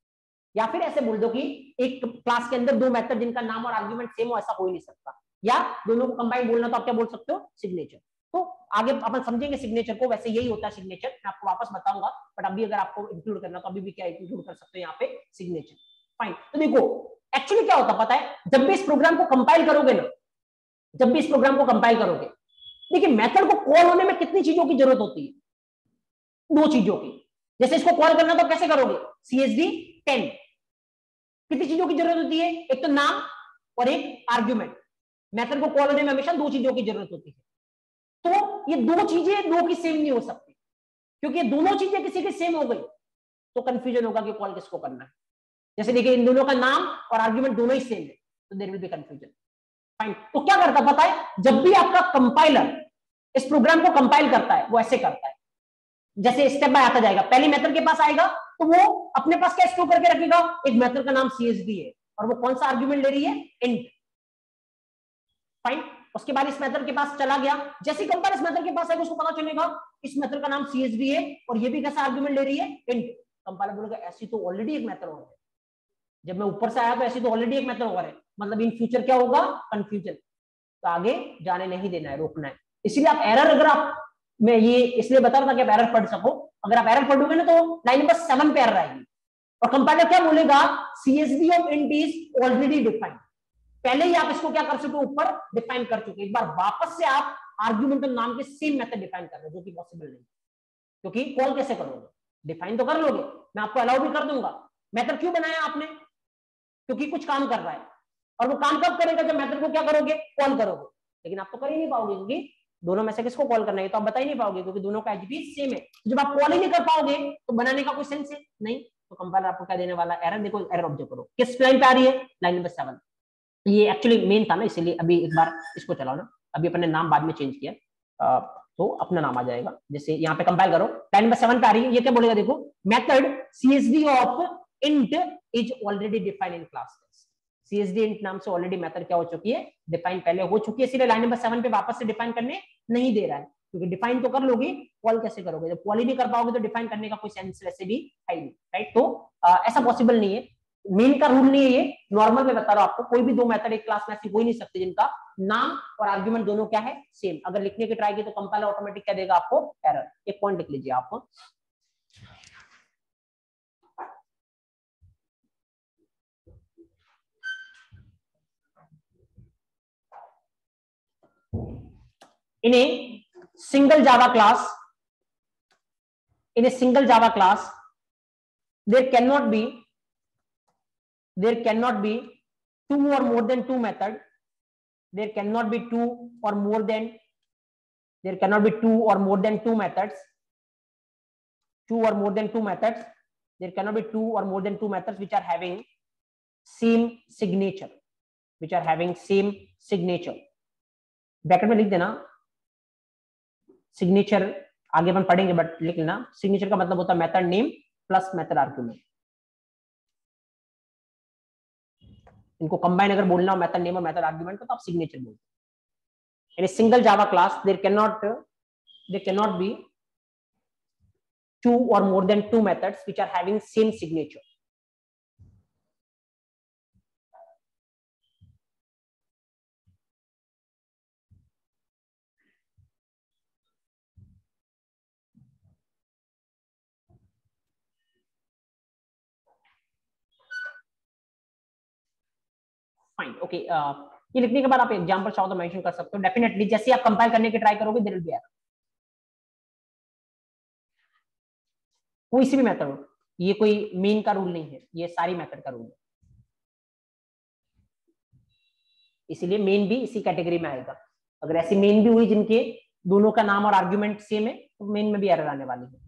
या फिर ऐसे बोल दो कि एक क्लास के अंदर दो मेथड जिनका नाम और आर्ग्यूमेंट सेम हो, ऐसा हो ही नहीं सकता। या दोनों को कंबाइन बोलना तो आप क्या बोल सकते हो, सिग्नेचर। तो आगे अपन समझेंगे सिग्नेचर को, वैसे यही होता है सिग्नेचर, मैं आपको वापस बताऊंगा, बट अभी अगर आपको इंक्लूड करना तो अभी भी क्या इंक्लूड कर सकते हो यहाँ पे, सिग्नेचर। फाइन, तो देखो एक्चुअली क्या होता पता है, जब भी इस प्रोग्राम को कंपाइल करोगे ना, जब भी इस प्रोग्राम को कंपाइल करोगे, देखिए मेथड को कॉल होने में कितनी चीजों की जरूरत होती है, दो चीजों की। जैसे इसको कॉल करना तो कैसे करोगे, CSD 10, कितनी चीजों की जरूरत होती है, एक तो नाम और एक आर्ग्यूमेंट। मेथड को कॉल होने में हमेशा दो चीजों की जरूरत होती है। तो ये दो चीजें दो की सेम नहीं हो सकती, क्योंकि ये दोनों चीजें किसी की सेम हो गई तो कंफ्यूजन होगा कि कॉल किसको करना है। जैसे देखिए इन दोनों का नाम और आर्ग्यूमेंट दोनों ही सेम है, तो there will be confusion. Fine, तो क्या करता पता है, जब भी आपका कंपाइलर इस प्रोग्राम को कंपाइल करता है वो ऐसे करता है, जैसे स्टेप बाय आता जाएगा, पहली मेथड के पास आएगा तो वो अपने पास क्या स्टोर करके रखेगा, एक मेथड का नाम CSD है और वो कौन सा आर्ग्यूमेंट ले रही है, इंट। फाइन, उसके बाद इस मेथड के पास चला गया, जैसे कंपाइलर इस मेथड के पास आएगा उसको पता चलेगा इस मेथड का नाम CSD है और ये भी कैसा आर्ग्यूमेंट ले रही है, इंट। कंपाइलर बोलेगा ऐसी तो ऑलरेडी एक मेथड और है, जब मैं ऊपर से आया तो ऐसी तो ऑलरेडी एक मेथड और है, मतलब इन फ्यूचर क्या होगा, कंफ्यूजन। तो आगे जाने नहीं देना है, रोकना है। इसलिए आप एरर, अगर आप, मैं ये इसलिए बता रहा था कि आप एरर पढ़ सको, अगर आप एरर पढ़ोगे ना तो लाइन नंबर 7 पे एरर आएगी और कंपाइलर क्या बोलेगा, CSD of int is already defined. पहले ही आप इसको क्या कर चुके, ऊपर डिफाइन कर चुके, एक बार वापस से आप आर्ग्यूमेंट नाम के सेम मेथड डिफाइन कर रहे हो, जो कि पॉसिबल नहीं, क्योंकि कॉल कैसे करोगे, डिफाइन तो कर लोगे, मैं आपको अलाउ भी कर दूंगा। मेथड क्यों बनाया आपने, क्योंकि कुछ काम कर रहा है, और वो काम कब करेगा, जब मेथड को क्या करोगे, कॉल करोगे। लेकिन आप तो कर ही नहीं पाओगे, क्योंकि दोनों में से किसको कॉल करना है तो आप बता ही नहीं पाओगे, क्योंकि दोनों का एचडी सेम है। जब आप कॉल ही नहीं कर पाओगे तो बनाने का कोई सेंस है नहीं। तो कंपाइलर आपको क्या देने वाला, एरर। देखो एरर ऑब्जर्व करो, किस लाइन पे आ रही है, लाइन नंबर 7। ये एक्चुअली मेन था ना, इसीलिए अभी एक बार इसको चलाओ ना, अभी अपने नाम बाद में चेंज किया तो अपना नाम आ जाएगा। जैसे यहाँ पे कंपाइल करो, लाइन नंबर 7 पे आ रही है, ये क्या बोलेगा, देखो method CSD of int is already defined in class. CSD int नाम से ऑलरेडी मेथड क्या हो चुकी है, डिफाइन पहले हो चुकी है, इसीलिए लाइन नंबर 7 पे वापस से डिफाइन करने नहीं दे रहा है, क्योंकि डिफाइन तो कर लोगे, कॉल कैसे करोगे, जब कॉल ही नहीं कर पाओगे तो डिफाइन करने का कोई सेंस वैसे भी है नहीं, राइट। तो ऐसा पॉसिबल नहीं है। मेन का रूल नहीं है ये, नॉर्मल में बता रहा हूं आपको, कोई भी दो मेथड एक क्लास में ऐसी हो ही नहीं सकते जिनका नाम और आर्ग्यूमेंट दोनों क्या है, सेम। अगर लिखने की ट्राई की तो कंपाइलर ऑटोमेटिक क्या देगा आपको, एरर। एक पॉइंट लिख लीजिए आप। in a single java class in a single java class there cannot be two or more than two method, there cannot be two or more than there cannot be two or more than two methods there cannot be two or more than two methods which are having same signature bracket में लिख देना signature, आगे अपन पढ़ेंगे but लिख लेना। Signature का मतलब होता है method name plus method argument. इनको कंबाइन अगर बोलना हो मेथड नेम और मेथड आर्गुमेंट को तो आप सिग्नेचर बोलते हैं। In a single Java class there cannot be two or more than two methods which are having same signature. Fine, okay. ये लिखने के बाद आप एग्जांपल चाहो तो मेंशन कर सकते हो। डेफिनेटली जैसे आप कंपाइल करने की ट्राई करोगे देयर विल बी एरर, कोई सी भी मेथड हो, ये कोई मेन का रूल नहीं है, ये सारी मेथड का रूल है, इसीलिए मेन भी इसी कैटेगरी में आएगा। अगर ऐसी मेन भी हुई जिनके दोनों का नाम और आर्ग्यूमेंट सेम है तो मेन में भी एरर आने वाली है।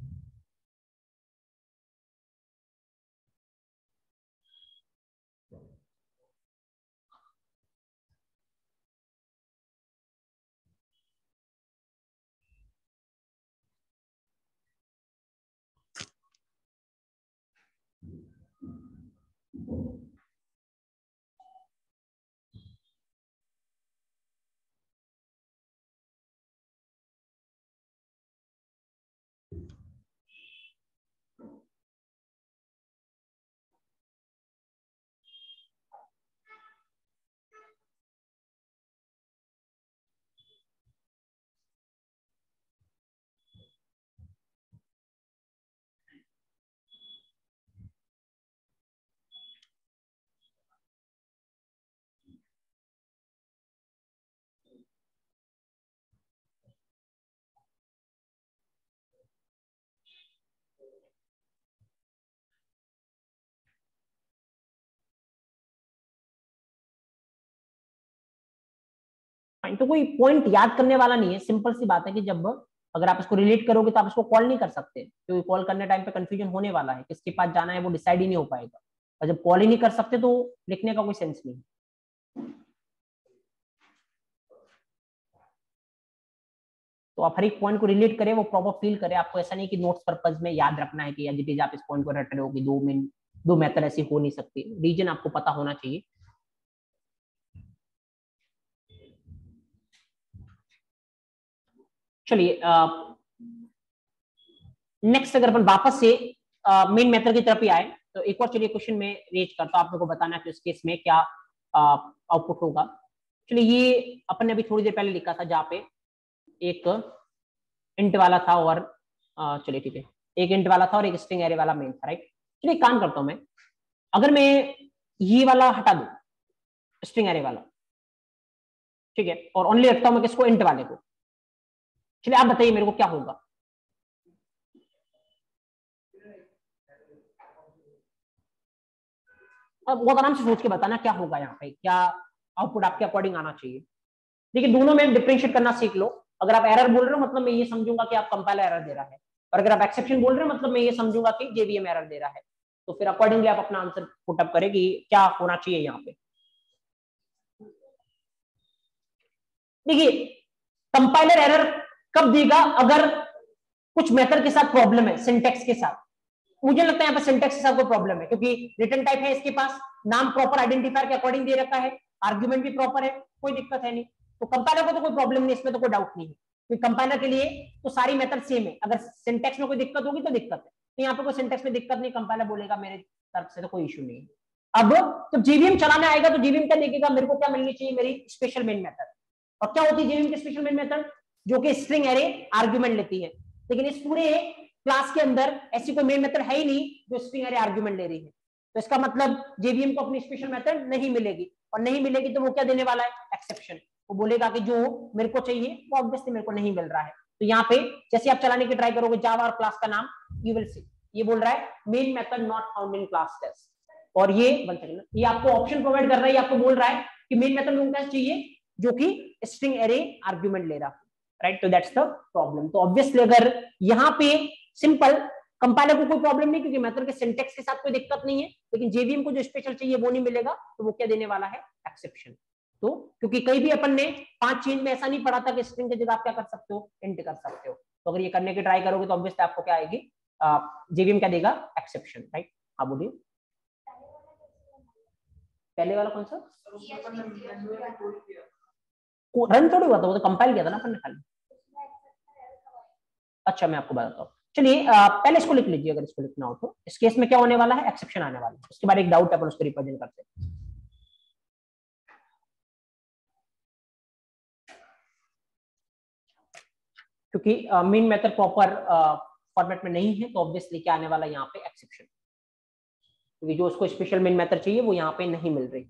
तो कोई पॉइंट याद करने वाला नहीं है, सिंपल सी बात है कि जब अगर आप इसको रिलेट करोगे तो आप इसको कॉल नहीं कर सकते, क्योंकि कॉल करने टाइम पे कंफ्यूजन होने वाला है, किसके पास जाना है वो डिसाइड ही नहीं हो पाएगा। और जब कॉल ही नहीं कर सकते तो लिखने का कोई सेंस नहीं। तो आप हर एक पॉइंट को रिलेट करें, वो प्रॉपर फील करें। आपको ऐसा नहीं कि नोट्स पर्पज में याद रखना है कि एज इट इज आप इस पॉइंट को रट रहे हो कि दो मेथड ऐसी हो नहीं सकती। रीजन आपको पता होना चाहिए। चलिए नेक्स्ट अगर अपन वापस से मेन मेथड की तरफ ही आए तो एक और चलिए क्वेश्चन में रेज करता हूं, आप लोगों को बताना कि इस केस में क्या आउटपुट होगा। चलिए ये अपन ने अभी थोड़ी देर पहले लिखा था जहाँ पे एक इंट वाला था और चलिए ठीक है, एक इंट वाला था और एक स्ट्रिंग एरे वाला मेन था, राइट। चलिए एक काम करता हूं मैं, अगर मैं ये वाला हटा दूं स्ट्रिंग एरे वाला, ठीक है, और ओनली रखता हूं मैं किसको, इंट वाले को। चलिए आप बताइए मेरे को क्या होगा। अब बहुत आराम से सोच के बताना क्या होगा यहाँ पे, क्या आउटपुट आपके अकॉर्डिंग आना चाहिए। देखिए दोनों में डिफरेंशिएट करना सीख लो। अगर आप एरर बोल रहे हो मतलब मैं ये समझूंगा कि आप कंपाइलर एरर दे रहा है, और अगर आप एक्सेप्शन बोल रहे हो मतलब मैं ये समझूंगा कि जेवीएम एरर दे रहा है। तो फिर अकॉर्डिंगली आप अपना आंसर पुटअप करें कि क्या होना चाहिए यहाँ पे। देखिए कंपाइलर एरर कब देगा, अगर कुछ मेथड के साथ प्रॉब्लम है, सिंटेक्स के साथ। मुझे लगता है यहाँ पर सिंटेक्स के साथ कोई प्रॉब्लम है, क्योंकि रिटर्न टाइप है इसके पास, नाम प्रॉपर आइडेंटिफायर के अकॉर्डिंग दे रखा है, आर्ग्यूमेंट भी प्रॉपर है, कोई दिक्कत है नहीं। तो कंपाइलर को तो कोई प्रॉब्लम नहीं, इसमें तो कोई डाउट नहीं है, क्योंकि कंपाइलर के लिए तो सारी मेथड सेम है। अगर सिंटेक्स में कोई दिक्कत होगी तो दिक्कत है, तो यहाँ पे कोई सिंटेक्स में दिक्कत नहीं, कंपाइलर बोलेगा मेरे तरफ से तो कोई इशू नहीं है। अब जब जेवीएम चलाने आएगा तो जेवीएम क्या देखेगा, मेरे को क्या मिलनी चाहिए, मेरी स्पेशल मेन मेथड। और क्या होती है जेवीएम की स्पेशल मेन मेथड, जो कि स्ट्रिंग एरे आर्गुमेंट लेती है। लेकिन इस पूरे क्लास के अंदर ऐसी कोई मेन मेथड है ही नहीं जो स्ट्रिंग एरे आर्गुमेंट ले रही है। तो इसका मतलब जेवीएम को अपनी स्पेशल मेथड नहीं मिलेगी, और नहीं मिलेगी तो वो क्या देने वाला है, एक्सेप्शन। वो बोलेगा कि जो मेरे को चाहिए वो ऑब्वियसली मेरे को नहीं मिल रहा है। तो यहाँ पे जैसे आप चलाने की ट्राई करोगे जावा और क्लास का नाम, यू विल सी ये बोल रहा है main method not found in class test. और ये ये आपको ऑप्शन प्रोवाइड कर रहा है, ये आपको बोल रहा है कि मेन मेथड में क्या चाहिए, जो कि स्ट्रिंग एरे आर्गुमेंट ले रहा, राइट। तो दैट्स द प्रॉब्लम। तो ऑब्वियसली अगर यहाँ पे सिंपल कंपाइलर को कोई प्रॉब्लम नहीं, क्योंकि मेथड के सिंटेक्स के साथ कोई दिक्कत नहीं है, लेकिन जेवीएम को जो स्पेशल चाहिए वो नहीं मिलेगा, तो वो क्या देने वाला है, एक्सेप्शन। तो क्योंकि कहीं भी अपन ने 5 चेंज में ऐसा नहीं पढ़ा था कि स्ट्रिंग की जगह आप क्या कर सकते हो, इंट कर सकते हो। तो अगर ये करने की ट्राई करोगे तो ऑब्वियसली आपको क्या आएगी, जेवीएम क्या देगा, एक्सेप्शन, राइट। हाँ बोलिए, पहले वाला कौन सा, रन थोड़ी हुआ था, वो तो कंपाइल किया था ना अपन ने खाली। अच्छा मैं आपको बताता हूँ, चलिए पहले इसको लिख लीजिए, अगर इसको लिखना हो तो। इस केस में क्या होने वाला है, एक्सेप्शन आने वाला है। उसके बाद एक डाउट है, अपन उसको रिप्रेजेंट करते हैं। क्योंकि मेन मेथड प्रॉपर फॉर्मेट में नहीं है, तो ऑब्वियसली क्या आने वाला है यहाँ पे, एक्सेप्शन। क्योंकि जो उसको स्पेशल मेन मेथड चाहिए वो यहाँ पे नहीं मिल रही।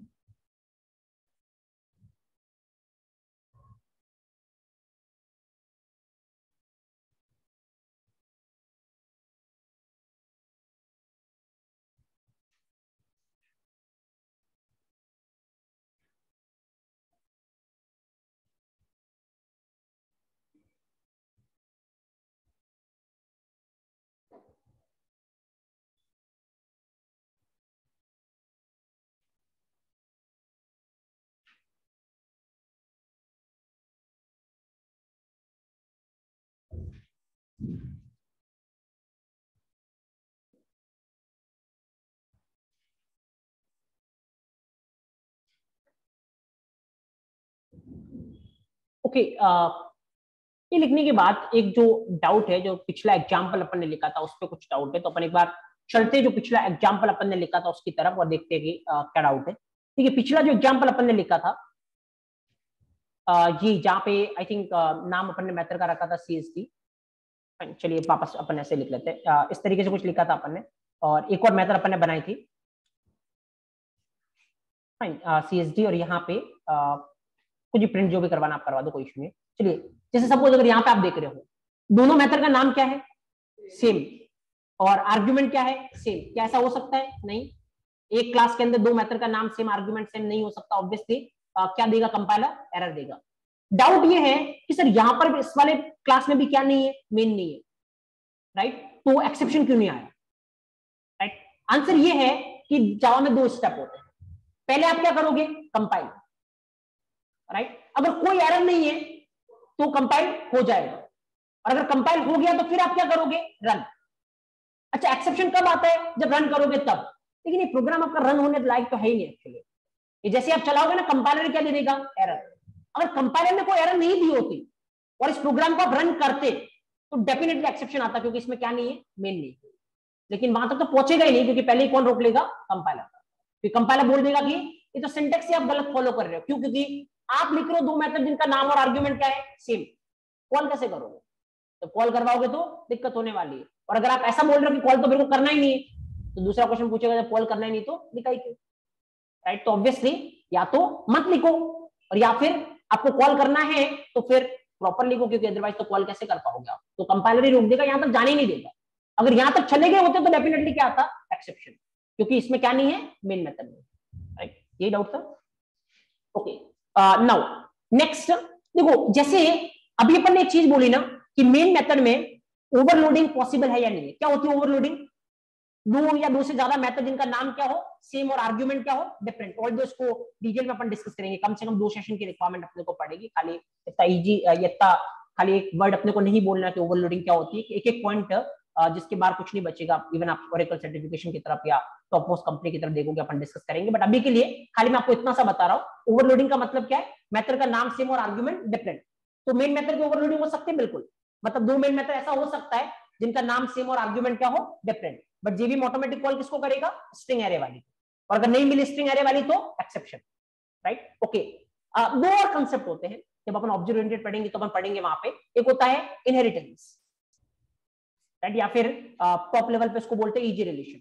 ओके, ये लिखने के बाद एक जो डाउट है, जो पिछला एग्जाम्पल अपन ने लिखा था उस पर कुछ डाउट है, तो अपन एक बार चलते जो पिछला एग्जाम्पल अपन ने लिखा था उसकी तरफ और देखते हैं कि क्या डाउट है। ठीक है, पिछला जो एग्जाम्पल अपन ने लिखा था, ये जहाँ पे आई थिंक नाम अपन ने मेथड का रखा था CSD। चलिए वापस अपन ऐसे लिख लेते हैं, इस तरीके से कुछ लिखा था अपन ने, और एक और मेथड अपन ने बनाई थी, फाइन, CSD। और यहाँ पे कुछ प्रिंट जो भी करवाना आप करवा दो, कोई इशू नहीं। चलिए जैसे सपोज अगर यहाँ पे आप देख रहे हो, दोनों मेथड का नाम क्या है, सेम, और आर्ग्यूमेंट क्या है, सेम। क्या ऐसा हो सकता है, नहीं। एक क्लास के अंदर दो मेथड का नाम सेम, आर्ग्यूमेंट सेम नहीं हो सकता। ऑब्वियसली क्या देगा कंपाइलर, एरर देगा। डाउट ये है कि सर यहाँ पर इस वाले क्लास में भी क्या नहीं है, मेन नहीं है, राइट। तो एक्सेप्शन क्यों नहीं आया, राइट। आंसर ये है कि जावा में 2 स्टेप होते हैं। पहले आप क्या करोगे, कंपाइल, राइट। अगर कोई एरर नहीं है तो कंपाइल हो जाएगा, और अगर कंपाइल हो गया तो फिर आप क्या करोगे, रन। अच्छा, एक्सेप्शन कब आता है, जब रन करोगे तब। लेकिन ये प्रोग्राम आपका रन होने लायक तो है ही नहीं एक्चुअली। ये जैसे आप चलाओगे ना, कंपाइलर क्या दे देगा, एरर। अगर कंपाइलर ने कोई एरर नहीं दी होती और इस प्रोग्राम को आप रन करते तो डेफिनेटली एक्सेप्शन आता, क्योंकि इसमें क्या नहीं है, मेन नहीं। लेकिन वहां तक तो पहुंचेगा ही नहीं, क्योंकि पहले ही कौन रोक लेगा, कंपाइलर। फिर कंपाइलर बोल देगा कि ये तो सिंटेक्स ही आप गलत फॉलो कर रहे हो। क्यों, क्योंकि आप लिख रहे हो 2 मेथड जिनका नाम और आर्ग्यूमेंट क्या है, सेम। कॉल कैसे करोगे, तो कॉल करवाओगे तो दिक्कत होने वाली है। और अगर आप ऐसा बोल रहे हो कि कॉल तो मेरे को करना ही नहीं है, तो दूसरा क्वेश्चन पूछेगा जब कॉल करना ही नहीं तो लिखाई क्यों, राइट। तो ऑब्वियसली या तो मत लिखो, और या फिर आपको कॉल करना है तो फिर प्रॉपर लिखो, क्योंकि अदरवाइज तो कॉल कैसे कर पाओगे आप। तो कंपाइलर ही रोक देगा, यहां तक जाने ही नहीं देगा। अगर यहां तक चले गए होते तो डेफिनेटली क्या आता, एक्सेप्शन, क्योंकि इसमें क्या नहीं है, मेन मेथड में, राइट। ये डाउट था। ओके, नाउ नेक्स्ट देखो, जैसे अभी अपन ने एक चीज बोली ना कि मेन मेथड में ओवरलोडिंग पॉसिबल है या नहीं है। क्या होती है ओवरलोडिंग, 2 या 2 से ज्यादा मेथड जिनका नाम क्या हो, सेम, और आर्ग्यूमेंट क्या हो, डिफरेंट। ऑल दो इसको डिटेल में अपन डिस्कस करेंगे, कम से कम 2 सेशन की रिक्वायरमेंट अपने को पड़ेगी। खाली इतना इजी, इतना खाली एक वर्ड अपने को नहीं बोलना कि ओवरलोडिंग क्या होती है, एक एक पॉइंट जिसके बाहर कुछ नहीं बचेगा। इवन आप ओरेकल सर्टिफिकेशन की तरफ या टॉप मोस्ट कंपनी की तरफ देखोगे, अपन डिस्कस करेंगे। बट अभी के लिए खाली मैं आपको इतना सा बता रहा हूँ, ओवरलोडिंग का मतलब क्या है, मेथड का नाम सेम और आर्ग्यूमेंट डिफरेंट। तो मेन मेथड की ओवरलोडिंग हो सकती है, बिल्कुल। मतलब 2 मेन मेथड ऐसा हो सकता है जिनका नाम सेम और आर्ग्यूमेंट क्या हो, different. But JVM automatic call किसको करेगा, स्ट्रिंग एरे वाली। और अगर नहीं मिली स्ट्रिंग एरे वाली तो एक्सेप्शन, राइट। ओके, दो और कंसेप्ट होते हैं जब अपन ऑब्जेक्ट ओरिएंटेड पढ़ेंगे तो अपन पढ़ेंगे वहां पे। एक होता है इनहेरिटेंस, राइट, या फिर टॉप लेवल पे इसको बोलते हैं इजी रिलेशन।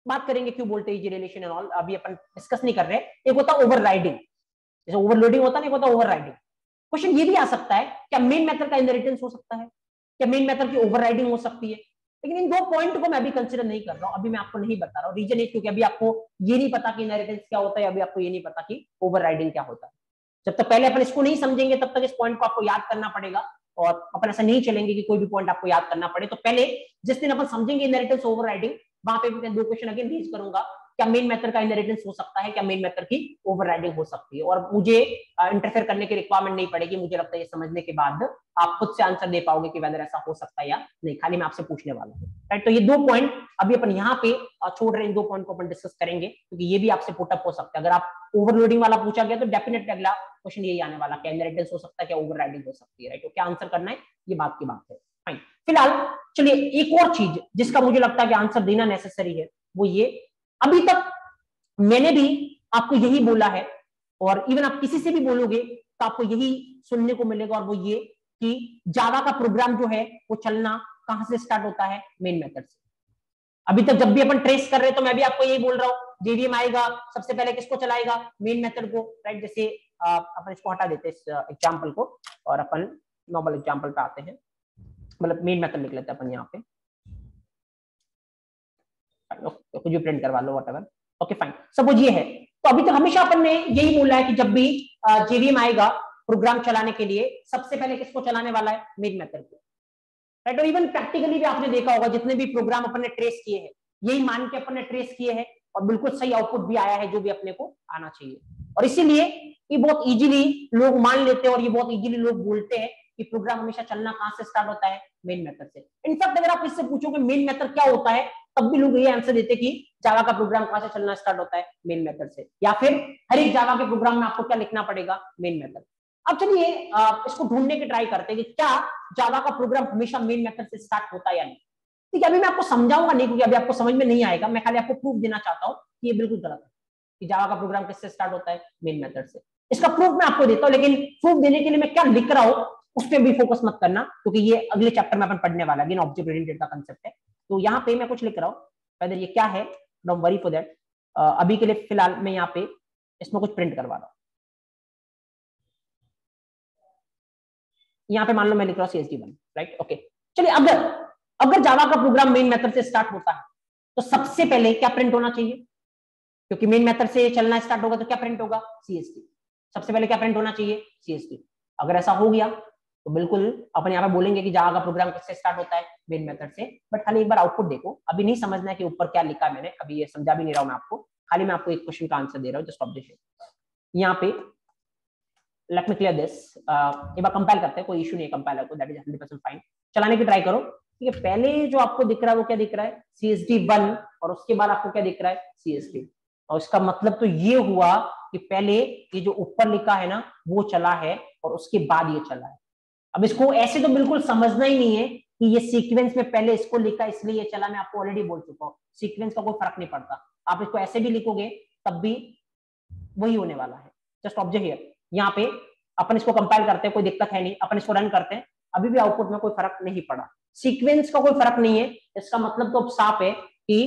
बात करेंगे क्यों बोलते हैं इजी रिलेशन एंड ऑल, अभी अपन डिस्कस नहीं कर रहे। एक होता है ओवरराइडिंग, जैसे ओवरलोडिंग होता है ना, एक होता है ओवरराइडिंग। क्वेश्चन ये भी आ सकता है, क्या मेन मेथड का इनहेरिटेंस हो सकता है, क्या मेन मेथड की ओवरराइडिंग हो सकती है। लेकिन इन दो पॉइंट को मैं अभी कंसीडर नहीं कर रहा हूं, अभी मैं आपको नहीं बता रहा हूं। रीजन है क्योंकि अभी आपको ये नहीं पता कि इनहेरिटेंस क्या होता है, अभी आपको ये नहीं पता कि ओवरराइडिंग क्या होता है। जब तक पहले अपन इसको नहीं समझेंगे तब तक इस पॉइंट को आपको याद करना पड़ेगा, और अपन ऐसा नहीं चलेंगे कि कोई भी पॉइंट आपको याद करना पड़े। तो पहले जिस दिन अपन समझेंगे इनहेरिटेंस ओवरराइडिंग, वहां पे मैं दो क्वेश्चन अगेन रेज करूंगा, क्या मेन मेथड का इनहेरिटेंस हो सकता है, क्या मेन मेथड की ओवरराइडिंग हो सकती है। और मुझे इंटरफेयर करने की रिक्वायरमेंट नहीं पड़ेगी, मुझे लगता है ये समझने के बाद आप खुद से आंसर दे पाओगे कि वेदर ऐसा हो सकता है या नहीं, खाली मैं आपसे पूछने वाला हूँ, राइट। तो ये दो पॉइंट अभी अपन यहाँ पे छोड़ रहे हैं, इन दो पॉइंट को अपन डिस्कस करेंगे क्योंकि ये भी आपसे पुटअप हो सकता है। अगर आप ओवरलोडिंग वाला पूछा गया तो डेफिनेटली अगला क्वेश्चन यही आने वाला, क्या इनहेरिटेंस हो सकता है, क्या ओवरराइडिंग हो सकती है, राइट। तो क्या आंसर करना है ये बात की बात है, फाइन। फिलहाल चलिए एक और चीज जिसका मुझे लगता है कि आंसर देना नेसेसरी है, वो ये, अभी तक मैंने भी आपको यही बोला है, और इवन आप किसी से भी बोलोगे तो आपको यही सुनने को मिलेगा, और वो ये कि जावा का प्रोग्राम जो है वो चलना कहां से स्टार्ट होता है, मेन मेथड से। अभी तक जब भी अपन ट्रेस कर रहे हैं तो मैं भी आपको यही बोल रहा हूँ, जेवीएम आएगा सबसे पहले किसको चलाएगा, मेन मेथड को, राइट। जैसे अपन इसको हटा देते हैं इस एग्जांपल को, और अपन नॉर्मल एग्जांपल पे आते हैं, मतलब मेन मेथड लिख लेते हैं अपन यहाँ पे, कुछ भी प्रिंट करवा लो व्हाटएवर, ओके फाइन। सपोज ये है, तो अभी तक हमेशा अपन ने यही बोला है कि जब भी जेवीएम आएगा प्रोग्राम चलाने के लिए सबसे पहले किसको चलाने वाला है, मेन मेथड को, राइट। और इवन प्रैक्टिकली भी आपने देखा होगा जितने भी प्रोग्राम अपन ने ट्रेस किए हैं, यही मान के अपन ने ट्रेस किए हैं, और बिल्कुल सही आउटपुट भी आया है जो भी अपने को आना चाहिए। और इसीलिए ये बहुत इजीली लोग मान लेते हैं, और ये बहुत इजीली लोग बोलते हैं कि प्रोग्राम हमेशा चलना कहां से स्टार्ट होता है, मेन मेथड से। इनफैक्ट अगर आप इससे पूछोगे मेन मेथड क्या होता है, तब भी लोग ये आंसर देते कि जावा का प्रोग्राम कहां से चलना स्टार्ट होता है, मेन मेथड से। या फिर हर एक जावा के प्रोग्राम में आपको क्या लिखना पड़ेगा, मेन मेथड। अब चलिए इसको ढूंढने की ट्राई करते हैं कि क्या जावा का प्रोग्राम हमेशा मेन मेथड से स्टार्ट होता है या नहीं। ठीक है, अभी मैं आपको समझाऊंगा नहीं क्योंकि अभी आपको समझ में नहीं आएगा, मैं खाली आपको प्रूफ देना चाहता हूँ कि ये बिल्कुल गलत है कि जावा का प्रोग्राम किससे स्टार्ट होता है, मेन मेथड से। इसका प्रूफ मैं आपको देता हूँ, लेकिन प्रूफ देने के लिए मैं क्या लिख रहा हूँ उस पर भी फोकस मत करना, क्योंकि ये अगले चैप्टर में अपन पढ़ने वाला है, ऑब्जेक्ट ओरिएंटेड का कंसेप्ट है। तो यहाँ पे मैं कुछ लिख रहा हूँ, वेदर ये क्या है, डोंट वरी फॉर दैट। अभी के लिए फिलहाल मैं यहाँ पे इसमें कुछ प्रिंट करवा रहा हूँ। यहाँ पे मान लो मैं लिख रहा हूँ CSD1, राइट, ओके। चलिए अगर अगर जावा का प्रोग्राम मेन मेथड से स्टार्ट होता है तो सबसे पहले क्या प्रिंट होना चाहिए, क्योंकि मेन मेथड से चलना स्टार्ट होगा तो क्या प्रिंट होगा, CSD। सबसे पहले क्या प्रिंट होना चाहिए, CSD। अगर ऐसा हो गया तो बिल्कुल अपन यहाँ पे बोलेंगे कि जावा का प्रोग्राम किससे स्टार्ट होता है, मेन मेथड से। बट खाली एक बार आउटपुट देखो, अभी नहीं समझना है कि ऊपर क्या लिखा है मैंने, अभी ये समझा भी नहीं रहा हूँ मैं आपको, खाली मैं आपको एक क्वेश्चन का आंसर दे रहा हूँ, जस्ट ऑब्जर्व। यहाँ पे लेट मी क्लियर दिस, एक बार कंपाइल करते हैं, कोई इशू नहीं है कंपाइलर को, दैट इज 100% फाइन। चलाने की ट्राई करो, ठीक है। पहले जो आपको दिख रहा है वो क्या दिख रहा है, CSD1, और उसके बाद आपको क्या दिख रहा है, CSD। और इसका मतलब तो ये हुआ कि पहले ये जो ऊपर लिखा है ना वो चला है, और उसके बाद ये चला है। अब इसको ऐसे तो बिल्कुल समझना ही नहीं है कि ये सीक्वेंस में पहले इसको लिखा इसलिए ये चला, मैं आपको ऑलरेडी बोल चुका हूँ, सीक्वेंस का कोई फर्क नहीं पड़ता। आप इसको ऐसे भी लिखोगे तब भी वही होने वाला है। जस्ट ऑब्जर्व हियर, यहाँ पे अपन इसको कंपाइल करते हैं, कोई दिक्कत है नहीं, अपन इसको रन करते हैं, अभी भी आउटपुट में कोई फर्क नहीं पड़ा, सीक्वेंस का कोई फर्क नहीं है। इसका मतलब तो अब साफ है कि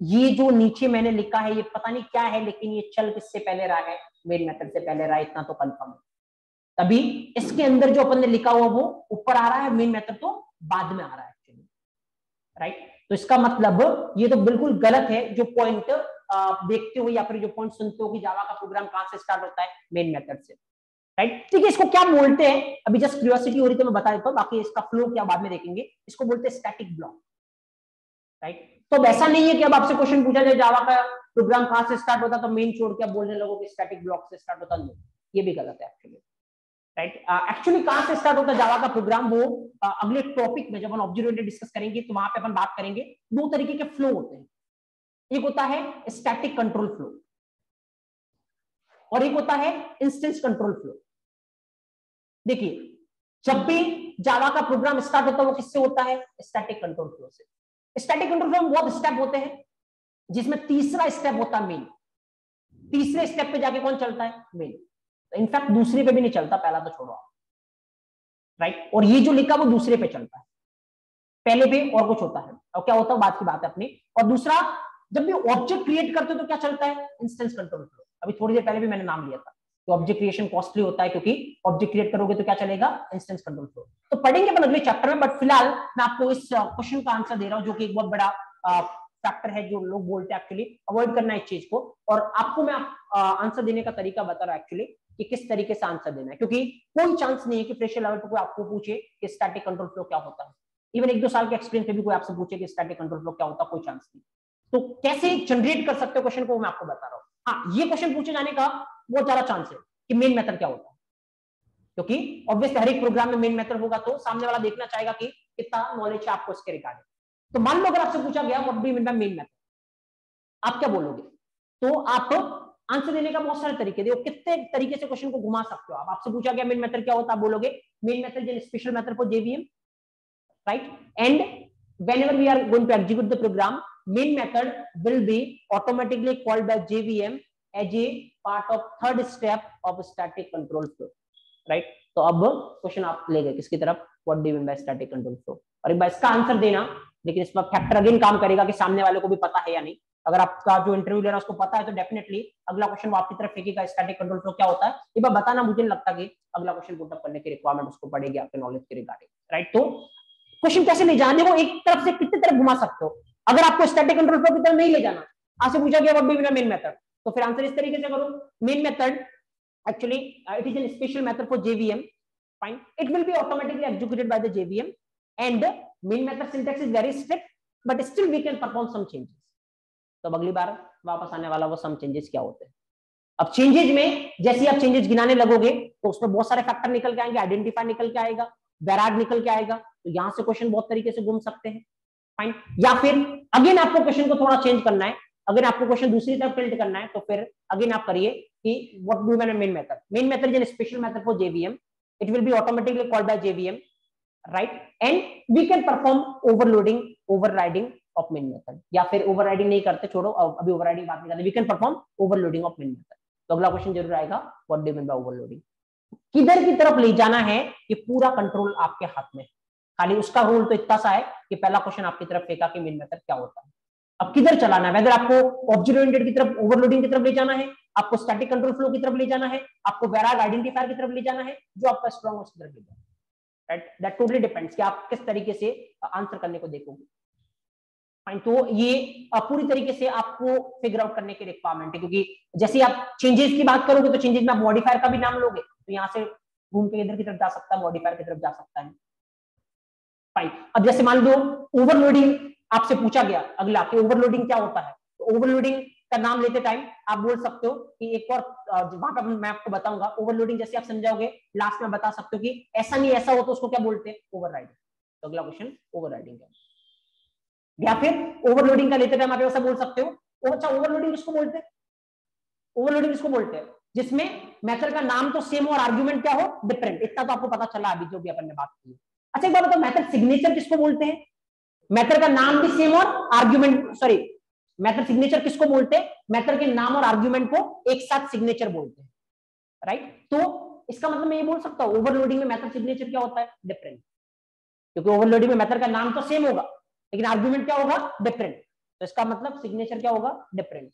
ये जो नीचे मैंने लिखा है ये पता नहीं क्या है, लेकिन ये चल किससे पहले रहा है, मेन मेथड से पहले रहा है, इतना तो कंफर्म है। तभी इसके अंदर जो अपन ने लिखा हुआ वो ऊपर आ रहा है, मेन मेथड तो बाद में आ रहा है एक्चुअली, राइट। तो इसका मतलब ये तो बिल्कुल गलत है जो पॉइंट देखते हो या फिर जो पॉइंट सुनते हो कि जावा का प्रोग्राम कहां से स्टार्ट होता है, मेन मेथड से, राइट। ठीक है, इसको क्या बोलते हैं अभी जस्ट क्यूरियोसिटी हो रही तो मैं बता देता हूँ, बाकी इसका फ्लो क्या बाद में देखेंगे। इसको बोलते हैं स्टैटिक ब्लॉक, राइट। तो ऐसा नहीं है कि अब आपसे क्वेश्चन पूछा जाए जावा का प्रोग्राम कहां से स्टार्ट होता तो मेन छोड़ के आप बोलने लगो कि स्टैटिक ब्लॉक से स्टार्ट होता, नहीं, ये भी गलत है एक्चुअली, राइट। एक्चुअली कहां से स्टार्ट होता है जावा का प्रोग्राम, वो अगले टॉपिक में जब हम ऑब्जेक्ट ओरिएंटेड डिस्कस करेंगे तो वहां पे अपन बात करेंगे। दो तरीके के फ्लो होते हैं, एक होता है स्टैटिक कंट्रोल फ्लो और एक होता है इंस्टेंस कंट्रोल फ्लो। देखिए, जब भी जावा का प्रोग्राम स्टार्ट होता है वो किससे होता है, स्टैटिक कंट्रोल फ्लो से। स्टैटिक कंट्रोल फ्लो में बहुत स्टेप होते हैं, जिसमें तीसरा स्टेप होता है मेन। तीसरे स्टेप पे जाके कौन चलता है? मेन। तो इनफैक्ट दूसरे पे भी नहीं चलता, पहला तो छोड़ो आप, राइट। और ये जो लिखा वो दूसरे पे चलता है, पहले पे और कुछ होता है, और क्या होता है बात की बात है अपनी। और दूसरा, जब भी ऑब्जेक्ट क्रिएट करते हो तो क्या चलता है? Instance control flow. अभी थोड़ी देर पहले भी मैंने नाम लिया था कि ऑब्जेक्ट क्रिएशन कॉस्टली होता है, क्योंकि ऑब्जेक्ट क्रिएट करोगे तो क्या चलेगा? Instance control flow. तो पढ़ेंगे अपन अगले चैप्टर में, बट फिलहाल मैं आपको इस क्वेश्चन का आंसर दे रहा हूं, जो कि एक बहुत बड़ा फैक्टर है जो लोग बोलते हैं एक्चुअली अवॉइड करना इस चीज को। और आपको मैं आंसर देने का तरीका बता रहा हूं एक्चुअली कि किस तरीके से आंसर देना है, क्योंकि कोई चांस नहीं है कि फ्रेशर लेवल पे कोई आपको पूछे कि स्टैटिक कंट्रोल फ्लो क्या होता है। इवन 1-2 साल के एक्सपीरियंस पे भी कोई आपसे पूछे कि स्टैटिक कंट्रोल फ्लो क्या होता है, कोई चांस नहीं। तो कैसे जनरेट कर सकते हो क्वेश्चन को, मैं आपको बता रहा हूँ। हाँ, ये क्वेश्चन पूछे जाने का बहुत ज्यादा चांस है कि मेन मेथड क्या होता है, क्योंकि ऑब्वियसली हर एक प्रोग्राम में मेन मेथड होगा, तो सामने वाला देखना चाहेगा कि कितना नॉलेज है आपको इसके रिगार्डिंग। तो मान लो अगर आपसे पूछा गया what do you mean bye main method, आप क्या बोलोगे? तो आप आंसर देने का बहुत सारे तरीके, देखो कितने तरीके से क्वेश्चन को घुमा सकते हो आप। आपसे पूछा गया मेन मेथड क्या होता है, आप बोलोगे main method is special method for JVM, right? And whenever we are going to execute the program, main method will be automatically called by JVM as a part of third step of static control flow, right? तो अब question आप ले गए किसकी तरफ? What do you mean bye static control flow. और एक बार इसका आंसर देना, लेकिन इस पर फैक्टर अगेन काम करेगा कि सामने वाले को भी पता है या नहीं। अगर आपका जो इंटरव्यू ले रहा है उसको पता है तो डेफिनेटली अगला क्वेश्चन वो आपकी तरफ फेंकेगा, स्टैटिक कंट्रोल फ्लो क्या होता है। एक बार बताना, मुझे नहीं लगता कि अगला क्वेश्चन पुट अप करने की रिक्वायरमेंट उसको पड़ेगी आपके नॉलेज के रिगार्डिंग, राइट। तो क्वेश्चन कैसे ले जाना, देखो एक तरफ से कितनी तरफ घुमा सकते हो। अगर आपको स्टैटिक कंट्रोल फ्लो की तरफ नहीं ले जाना, आपसे पूछा गया what do you mean main method, तो फिर आंसर इस तरीके से करो, main method actually it is a special method for JVM, fine, it will be automatically executed by the JVM and main method syntax is very strict but still we can perform some changes। तो अगली बार वापस आने वाला वो some changes क्या होते हैं। अब चेंजेस में जैसे आप चेंजेस गिनाने लगोगे तो उसमें बहुत सारे फैक्टर निकल के आएंगे, आइडेंटिफाई निकल के आएगा, वैराग निकल के आएगा, तो यहां से क्वेश्चन बहुत तरीके से घूम सकते हैं, फाइन। या फिर अगेन आपको क्वेश्चन को थोड़ा चेंज करना है, अगर आपको क्वेश्चन दूसरी तरफ टिल्ट करना है तो फिर अगेन आप करिए कि what do you mean main method. Main method is an special method for JVM, it will be automatically called by JVM, right, and we can perform overloading, overriding of main method. या फिर overriding नहीं करते, छोड़ो अभी overriding बात नहीं करते, we can perform overloading of main method. तो अगला क्वेश्चन जरूर आएगा what do you mean by overloading. किधर की तरफ ले जाना है ये पूरा कंट्रोल आपके हाथ में, खाली उसका रूल तो इतना सा है कि पहला क्वेश्चन आपकी तरफ फेंका कि मेन मेथड क्या होता है। अब किधर चलाना है, वेदर आपको ऑब्जेक्ट ओरिएंटेड की तरफ, ओवरलोडिंग की तरफ ले जाना है, आपको स्टैटिक कंट्रोल फ्लो की तरफ ले जाना है, आपको वैराग आइडेंटिफायर की तरफ ले जाना है, जो आपका स्ट्रांग उसकी तरफ ले जाना है, राइट। दैट टोटली डिपेंड्स कि आप किस तरीके से आंसर करने को देखोगे, फाइन। तो ये पूरी तरीके से आपको फिगर आउट करने की रिक्वायरमेंट है, क्योंकि जैसे आप चेंजेस की बात करोगे तो चेंजेस में आप मॉडिफायर का भी नाम लोगे तो यहाँ से घूम के इधर की तरफ जा सकता है, मॉडिफायर की तरफ जा सकता है, फाइन। अब जैसे मान लो ओवरलोडिंग आपसे पूछा गया अगला कि ओवरलोडिंग क्या होता है, तो ओवरलोडिंग का नाम लेते टाइम आप बोल सकते हो कि एक और वहां पर मैं आपको बताऊंगा ओवरलोडिंग, जैसे आप समझाओगे लास्ट में बता सकते हो कि ऐसा नहीं ऐसा हो तो उसको क्या बोलते हैं, ओवरराइडिंग। तो अगला क्वेश्चन ओवरराइडिंग है। या फिर ओवरलोडिंग का लेते टाइम आप ऐसा बोल सकते हो, अच्छा ओवरलोडिंग किसको बोलते हैं, ओवरलोडिंग किसको बोलते हैं जिसमें मेथड का नाम तो सेम और आर्गुमेंट क्या हो, डिफरेंट। इतना तो आपको पता चला अभी जो भी अपन ने बात की। अच्छा एक बात बताओ, मेथड सिग्नेचर किसको बोलते हैं? मेथड का नाम भी सेम और आर्गुमेंट, सॉरी, मेथड सिग्नेचर किसको बोलते हैं? मेथड के नाम और आर्गुमेंट को एक साथ सिग्नेचर बोलते हैं, राइट। तो इसका मतलब मैं ये बोल सकता हूँ ओवरलोडिंग में मेथड सिग्नेचर क्या होता है, डिफरेंट, क्योंकि ओवरलोडिंग में मेथड का नाम तो सेम होगा लेकिन आर्गुमेंट क्या होगा, डिफरेंट। तो इसका मतलब सिग्नेचर क्या होगा, डिफरेंट।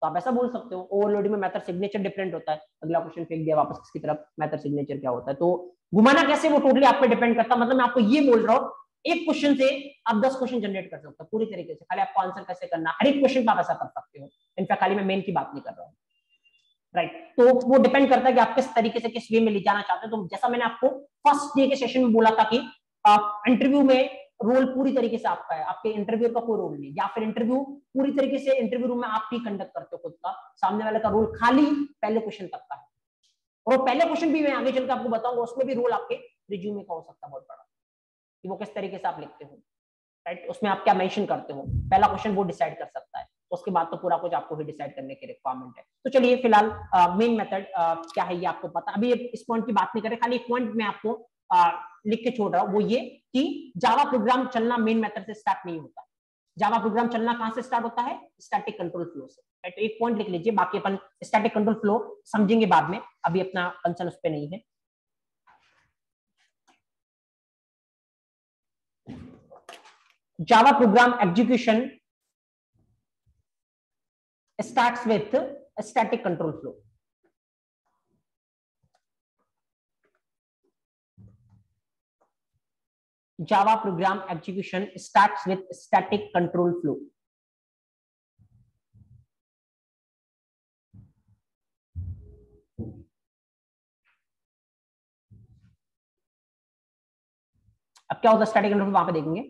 तो आप ऐसा बोल सकते हो ओवरलोडिंग में मेथड सिग्नेचर डिफरेंट होता है। अगला क्वेश्चन फेंक दिया वापस किसकी तरफ, मेथड सिग्नेचर क्या होता है। तो घुमाना कैसे वो टोटली आप पे डिपेंड करता है। मतलब मैं आपको ये बोल रहा हूँ एक क्वेश्चन से आप 10 क्वेश्चन जनरेट कर सकते हो पूरी तरीके से, खाली आपको आंसर कैसे करना, हर एक क्वेश्चन आप ऐसा कर सकते हो। इनफैक्ट खाली मैं मेन की बात नहीं कर रहा हूँ, राइट। तो वो डिपेंड करता है कि आप किस तरीके से किस वे में ले जाना चाहते हो। तो जैसा मैंने आपको फर्स्ट डे के सेशन में बोला था कि आप इंटरव्यू में रोल पूरी तरीके से आपका है, आपके इंटरव्यू का कोई रोल नहीं, या फिर इंटरव्यू पूरी तरीके से इंटरव्यू रूम में आप ही कंडक्ट करते हो खुद का, सामने वाले का रोल खाली पहले क्वेश्चन तक का है। और पहले क्वेश्चन भी मैं आगे चलकर आपको बताऊंगा, उसमें भी रोल आपके रिज्यूमे का हो सकता है बहुत बड़ा, कि वो किस तरीके से आप लिखते हो, राइट। उसमें आप क्या मेंशन करते हो, पहला क्वेश्चन वो डिसाइड कर सकता है, उसके बाद तो पूरा कुछ आपको ही डिसाइड करने की रिक्वायरमेंट है। तो चलिए फिलहाल मेन मेथड क्या है ये आपको पता, अभी इस पॉइंट की बात नहीं करें, खाली एक पॉइंट मैं आपको लिख के छोड़ रहा हूँ, वो ये कि जावा प्रोग्राम चलना मेन मेथड से स्टार्ट नहीं होता। जावा प्रोग्राम चलना कहां से स्टार्ट होता है? स्टैटिक कंट्रोल फ्लो से, राइट? तो एक पॉइंट लिख लीजिए, बाकी अपन स्टैटिक कंट्रोल फ्लो समझेंगे बाद में, अभी अपना कंसर्न उस पर नहीं है। Java program execution starts with a static control flow. Java program execution starts with static control flow. अब क्या होता है स्टैटिक कंट्रोल, वहां पे देखेंगे।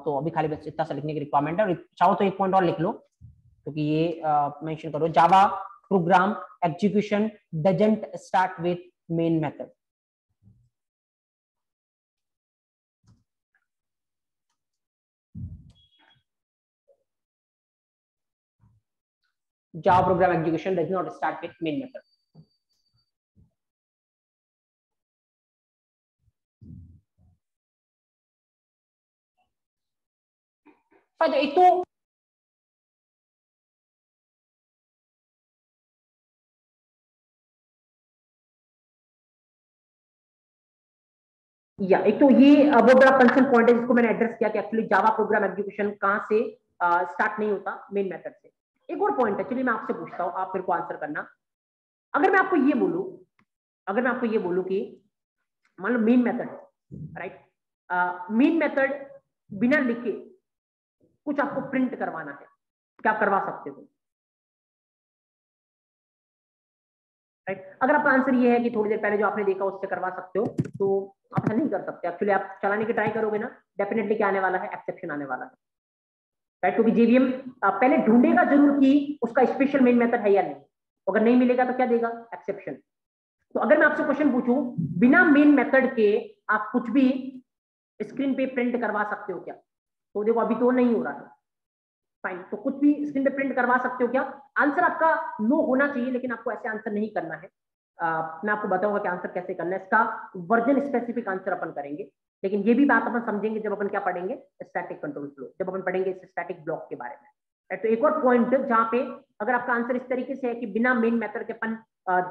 तो अभी खाली बस इतना सा लिखने की रिक्वायरमेंट है, और चाहो तो एक पॉइंट और लिख लो, क्योंकि ये मेंशन करो, Java program execution doesn't start with main method. Java program execution does not start with main method. एक तो एक तो ये बहुत बड़ा कंसर्न पॉइंट है जिसको मैंने एड्रेस किया कि एक्चुअली जावा प्रोग्राम एग्जीक्यूशन कहां से स्टार्ट नहीं होता, मेन मेथड से। एक और पॉइंट है, चलिए मैं आपसे पूछता हूं, आप मेरे को आंसर करना। अगर मैं आपको ये बोलूं कि मान लो मेन मेथड है, राइट? मेन मेथड बिना लिखे कुछ आपको प्रिंट करवाना है, क्या करवा सकते हो? राइट? अगर आपका आंसर ये है कि थोड़ी देर पहले जो आपने देखा उससे करवा सकते हो, तो आप ऐसा नहीं कर सकते। एक्चुअली आप चलाने की ट्राई करोगे ना, डेफिनेटली क्या आने वाला है? एक्सेप्शन आने वाला है, राइट? क्योंकि जेवीएम पहले ढूंढेगा जरूर कि उसका स्पेशल मेन मेथड है या नहीं, अगर नहीं मिलेगा तो क्या देगा? एक्सेप्शन। तो अगर मैं आपसे क्वेश्चन पूछूं, बिना मेन मेथड के आप कुछ भी स्क्रीन पे प्रिंट करवा सकते हो क्या? तो देखो अभी तो नहीं हो रहा है, फाइन। तो कुछ भी स्क्रीन पे प्रिंट करवा सकते हो क्या? आंसर आपका नो होना चाहिए, लेकिन आपको ऐसे आंसर नहीं करना है। मैं आपको बताऊंगा कि आंसर कैसे करना है, इसका वर्जन स्पेसिफिक आंसर अपन करेंगे, लेकिन ये भी बात अपन समझेंगे जब अपन क्या पढ़ेंगे? स्टैटिक कंट्रोल फ्लो, जब अपन पढ़ेंगे इस स्टैटिक ब्लॉक के बारे में। तो एक और पॉइंट जहां पे अगर आपका आंसर इस तरीके से है कि बिना मेन मेथड के अपन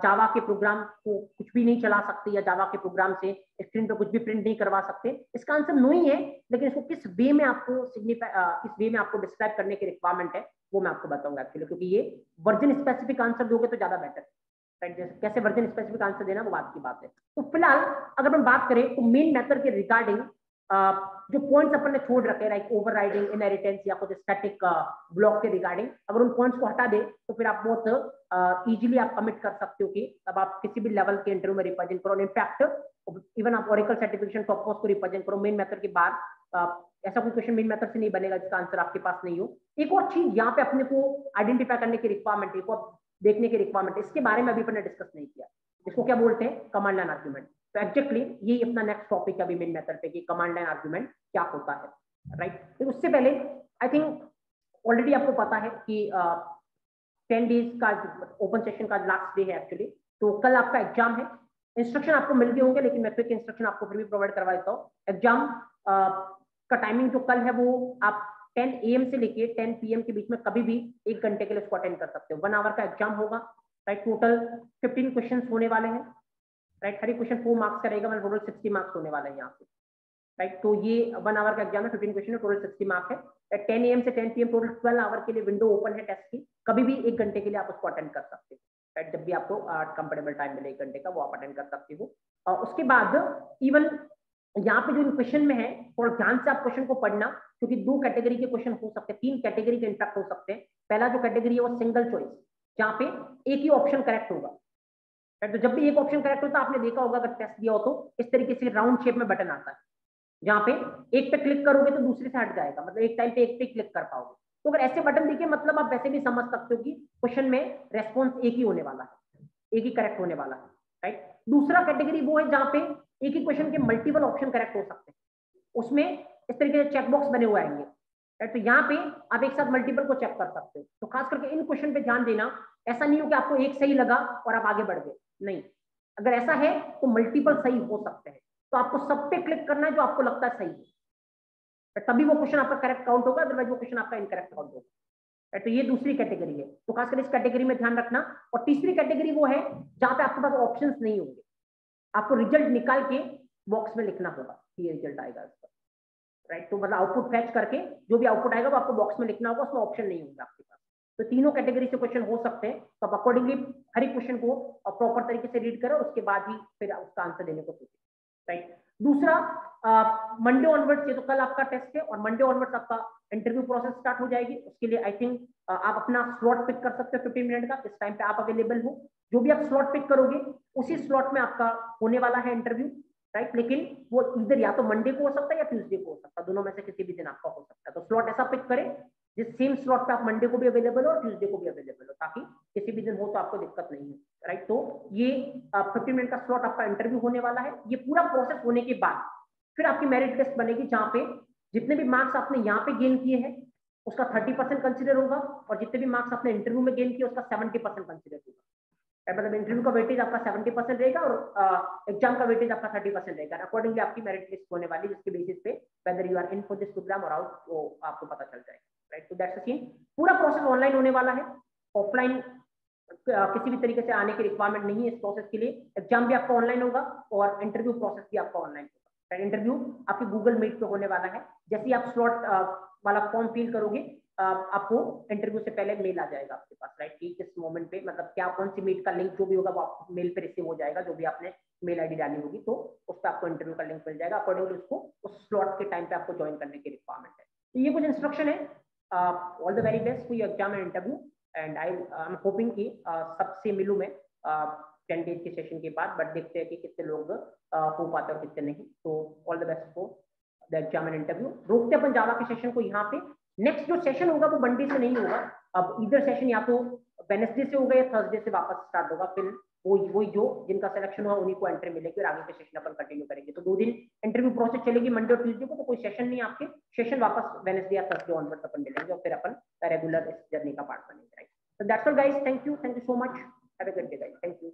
जावा के प्रोग्राम को कुछ भी नहीं चला सकते, या जावा के प्रोग्राम से स्क्रीन पे कुछ भी प्रिंट नहीं करवा सकते, इसका आंसर नो ही है। लेकिन इसको किस वे में आपको किस वे में आपको डिस्क्राइब करने की रिक्वायरमेंट है, वो मैं आपको बताऊंगा एक्चुअली, क्योंकि ये वर्जन स्पेसिफिक आंसर दोगे तो ज्यादा बेटर है। कैसे वर्जन स्पेसिफिक आंसर देना वो बात की बात है। तो फिलहाल अगर हम बात करें तो मेन मेथड के रिगार्डिंग जो पॉइंट्स अपन ने छोड़ रखे, लाइक ओवरराइडिंग, इनहेरिटेंस या कुछ स्टैटिक ब्लॉक के रिगार्डिंग, अगर उन पॉइंट्स को हटा दे तो फिर आप बहुत इजीली आप कमिट कर सकते हो कि अब आप किसी भी लेवल के इंटरव्यू में रिप्रेजेंट करो। इनफैक्ट इवन आप ओरेकल सर्टिफिकेशन टॉप कोर्स को रिप्रेजेंट करो, मेन मेथड के बाद ऐसा कोई क्वेश्चन मेन मेथड से नहीं बनेगा जिसका आंसर आपके पास नहीं हो। एक और चीज यहाँ पे अपने को आइडेंटिफाई करने की रिक्वायरमेंट, एक और देखने की रिक्वायरमेंट, इसके बारे में अभी अपन ने डिस्कस नहीं किया, इसको क्या बोलते हैं? Command line argument. तो एग्जैक्टली ये अपना नेक्स्ट टॉपिक है अभी मेन मेथड पे कि कमांड लाइन आर्गुमेंट क्या होता है, राइट? तो उससे पहले आई थिंक ऑलरेडी आपको पता है कि 10 डेज का ओपन सेशन का लास्ट डे है एक्चुअली। तो कल आपका एग्जाम है, इंस्ट्रक्शन आपको मिल गए होंगे, लेकिन मैं क्विक इंस्ट्रक्शन आपको फिर भी प्रोवाइड करवा देता हूँ। एग्जाम का टाइमिंग जो कल है वो आप 10 AM से लेके 10 PM के बीच में कभी भी 1 घंटे के लिए उसको अटेंड कर सकते हो। 1 आवर का एग्जाम होगा, राइट? टोटल 15 क्वेश्चन होने वाले हैं, राइट? हर एक क्वेश्चन 4 मार्क्स का रहेगा, मतलब टोटल 60 मार्क्स होने वाले हैं यहाँ पे, राइट? तो ये 1 आवर का एग्जाम है, 15 क्वेश्चन है, टोटल 60 मार्क्स है। 10 AM से 10 PM टोटल 12 आवर के लिए विंडो ओपन है टेस्ट की, कभी भी 1 घंटे के लिए आप उसको अटेंड कर सकते हो, राइट? जब भी आपको कंफर्टेबल टाइम मिले 1 घंटे का, वो आप अटेंड कर सकते हो। और उसके बाद इवन यहाँ पे जो क्वेश्चन में है, थोड़ा ध्यान से आप क्वेश्चन को पढ़ना, क्योंकि 2 कैटेगरी के क्वेश्चन हो सकते हैं, 3 कैटेगरी के इनफैक्ट हो सकते हैं। पहला जो कैटेगरी है वो सिंगल चॉइस, जहाँ पे एक ही ऑप्शन करेक्ट होगा, तो जब भी एक ऑप्शन करेक्ट होता है, आपने देखा होगा अगर टेस्ट दिया हो तो इस तरीके से राउंड शेप में बटन आता है, जहाँ पे एक पे क्लिक करोगे तो दूसरे से हट जाएगा, मतलब एक टाइम पे एक पे क्लिक कर पाओगे। तो अगर ऐसे बटन दिखे, मतलब आप वैसे भी समझ सकते हो कि क्वेश्चन में रेस्पॉन्स एक ही होने वाला है, एक ही करेक्ट होने वाला है, राइट? दूसरा कैटेगरी वो है जहाँ पे एक ही क्वेश्चन के मल्टीपल ऑप्शन करेक्ट हो सकते हैं, उसमें इस तरीके से चेकबॉक्स बने हुए आएंगे, राइट? तो यहाँ पे आप एक साथ मल्टीपल को चेक कर सकते हो। तो खास करके इन क्वेश्चन पे ध्यान देना, ऐसा नहीं हो कि आपको एक सही लगा और आप आगे बढ़ गए, नहीं। अगर ऐसा है तो मल्टीपल सही हो सकते हैं, तो आपको सब पे क्लिक करना है जो आपको लगता है सही है, तभी वो क्वेश्चन आपका करेक्ट काउंट होगा, अदरवाइज वो क्वेश्चन आपका इनकरेक्ट काउंट होगा। तो ये दूसरी कैटेगरी है, तो खासकर इस कैटेगरी में ध्यान रखना। और तीसरी कैटेगरी वो है जहां पे आपके पास ऑप्शंस नहीं होंगे, आपको रिजल्ट निकाल के बॉक्स में लिखना होगा ये रिजल्ट आएगा इसका, राइट। तो मतलब आउटपुट फैच करके जो भी आउटपुट आएगा वो आपको बॉक्स में लिखना होगा, उसमें ऑप्शन नहीं होंगे आपके पास। तो तीनों कैटेगरी से क्वेश्चन हो सकते हैं, तो आप अकॉर्डिंगली हर एक क्वेश्चन को प्रॉपर तरीके से रीड करें और उसके बाद ही फिर उसका आंसर देने को सोचें, राइट। दूसरा, मंडे ऑनवर्ड्स, ये तो कल आपका टेस्ट है और मंडे ऑनवर्ड्स आपका इंटरव्यू प्रोसेस स्टार्ट हो जाएगी। उसके लिए आई थिंक आप अपना स्लॉट पिक कर सकते हो 15 मिनट का, इस टाइम पे आप अवेलेबल हो। जो भी आप स्लॉट पिक करोगे उसी स्लॉट में आपका होने वाला है इंटरव्यू, राइट। लेकिन वो इधर या तो मंडे को हो सकता है या ट्यूसडे को हो सकता है, दोनों में से किसी भी दिन आपका हो सकता है। तो स्लॉट ऐसा पिक करें जिस सेम स्लॉट पे आप मंडे को भी अवेलेबल हो और ट्यूसडे को भी अवेलेबल हो, ताकि किसी भी दिन हो तो आपको दिक्कत नहीं है, राइट। तो ये 15 मिनट का स्लॉट आपका इंटरव्यू होने वाला है। ये पूरा प्रोसेस होने के बाद फिर आपकी मेरिट लिस्ट बनेगी, जहां पे जितने भी मार्क्स आपने यहाँ पे गेन किए हैं उसका 30% कंसिडर होगा, और जितने भी मार्क्स आपने इंटरव्यू में गेन किए उसका 70% कंसिडर होगा। मतलब इंटरव्यू का वेटेज आपका 70% रहेगा और एग्जाम का वेटेज आपका 30% रहेगा। अकॉर्डिंगली आपकी मेरिट लिस्ट होने वाली, जिसके बेसिस पे whether you are in for this program और आउट, वो आपको पता चल जाएगा, राइट। तो दैट्स द सीन। पूरा प्रोसेस ऑनलाइन होने वाला है, ऑफलाइन किसी भी तरीके से आने की रिक्वायरमेंट नहीं है इस प्रोसेस के लिए। एग्जाम भी आपका ऑनलाइन होगा और इंटरव्यू प्रोसेस भी आपका ऑनलाइन होगा। इंटरव्यू आपके गूगल मीट पे होने वाला है। जैसे ही आप स्लॉट वाला फॉर्म फिल करोगे आपको इंटरव्यू से पहले मेल आ जाएगा आपके पास, राइट, कि किस मोमेंट पे, मतलब क्या कौन सी मीट का लिंक जो भी होगा वो आपको मेल पे रिसीव हो जाएगा, जो भी आपने मेल आईडी डाली होगी, तो उस पर आपको इंटरव्यू का लिंक मिल जाएगा। अकॉर्डिंगली उसको उस स्लॉट के टाइम पे आपको ज्वाइन करने की रिक्वायरमेंट है। तो ये कुछ इंस्ट्रक्शन है। All the very best for your exam and interview, and I am hoping कि सबसे मिलूं मैं 10 डेज के सेशन के बाद, बट देखते हैं कि कितने लोग हो पाते और कितने नहीं। तो all the best for the exam and interview. रोकते अपन जावा के सेशन को यहाँ पे। नेक्स्ट जो सेशन होगा वो मंडे से नहीं होगा, अब इधर सेशन या तो वेडनेसडे से होगा या थर्सडे से वापस स्टार्ट होगा। फिर वही जो जिनका सिलेक्शन हुआ उन्हीं को एंट्री मिलेगी और आगे के सेशन अपन कंटिन्यू करेंगे। तो 2 दिन इंटरव्यू प्रोसेस चलेगी, मंडे और ट्यूसडे को, तो कोई सेशन नहीं आपके। सेशन वापस वेडनेसडे या थर्सडे ऑनवर्ड अपन मिलेंगे और फिर अपन रेगुलर इस जर्नी का पार्ट बनेंगे, right. So that's all guys, thank you so much, have a good day guys, thank you।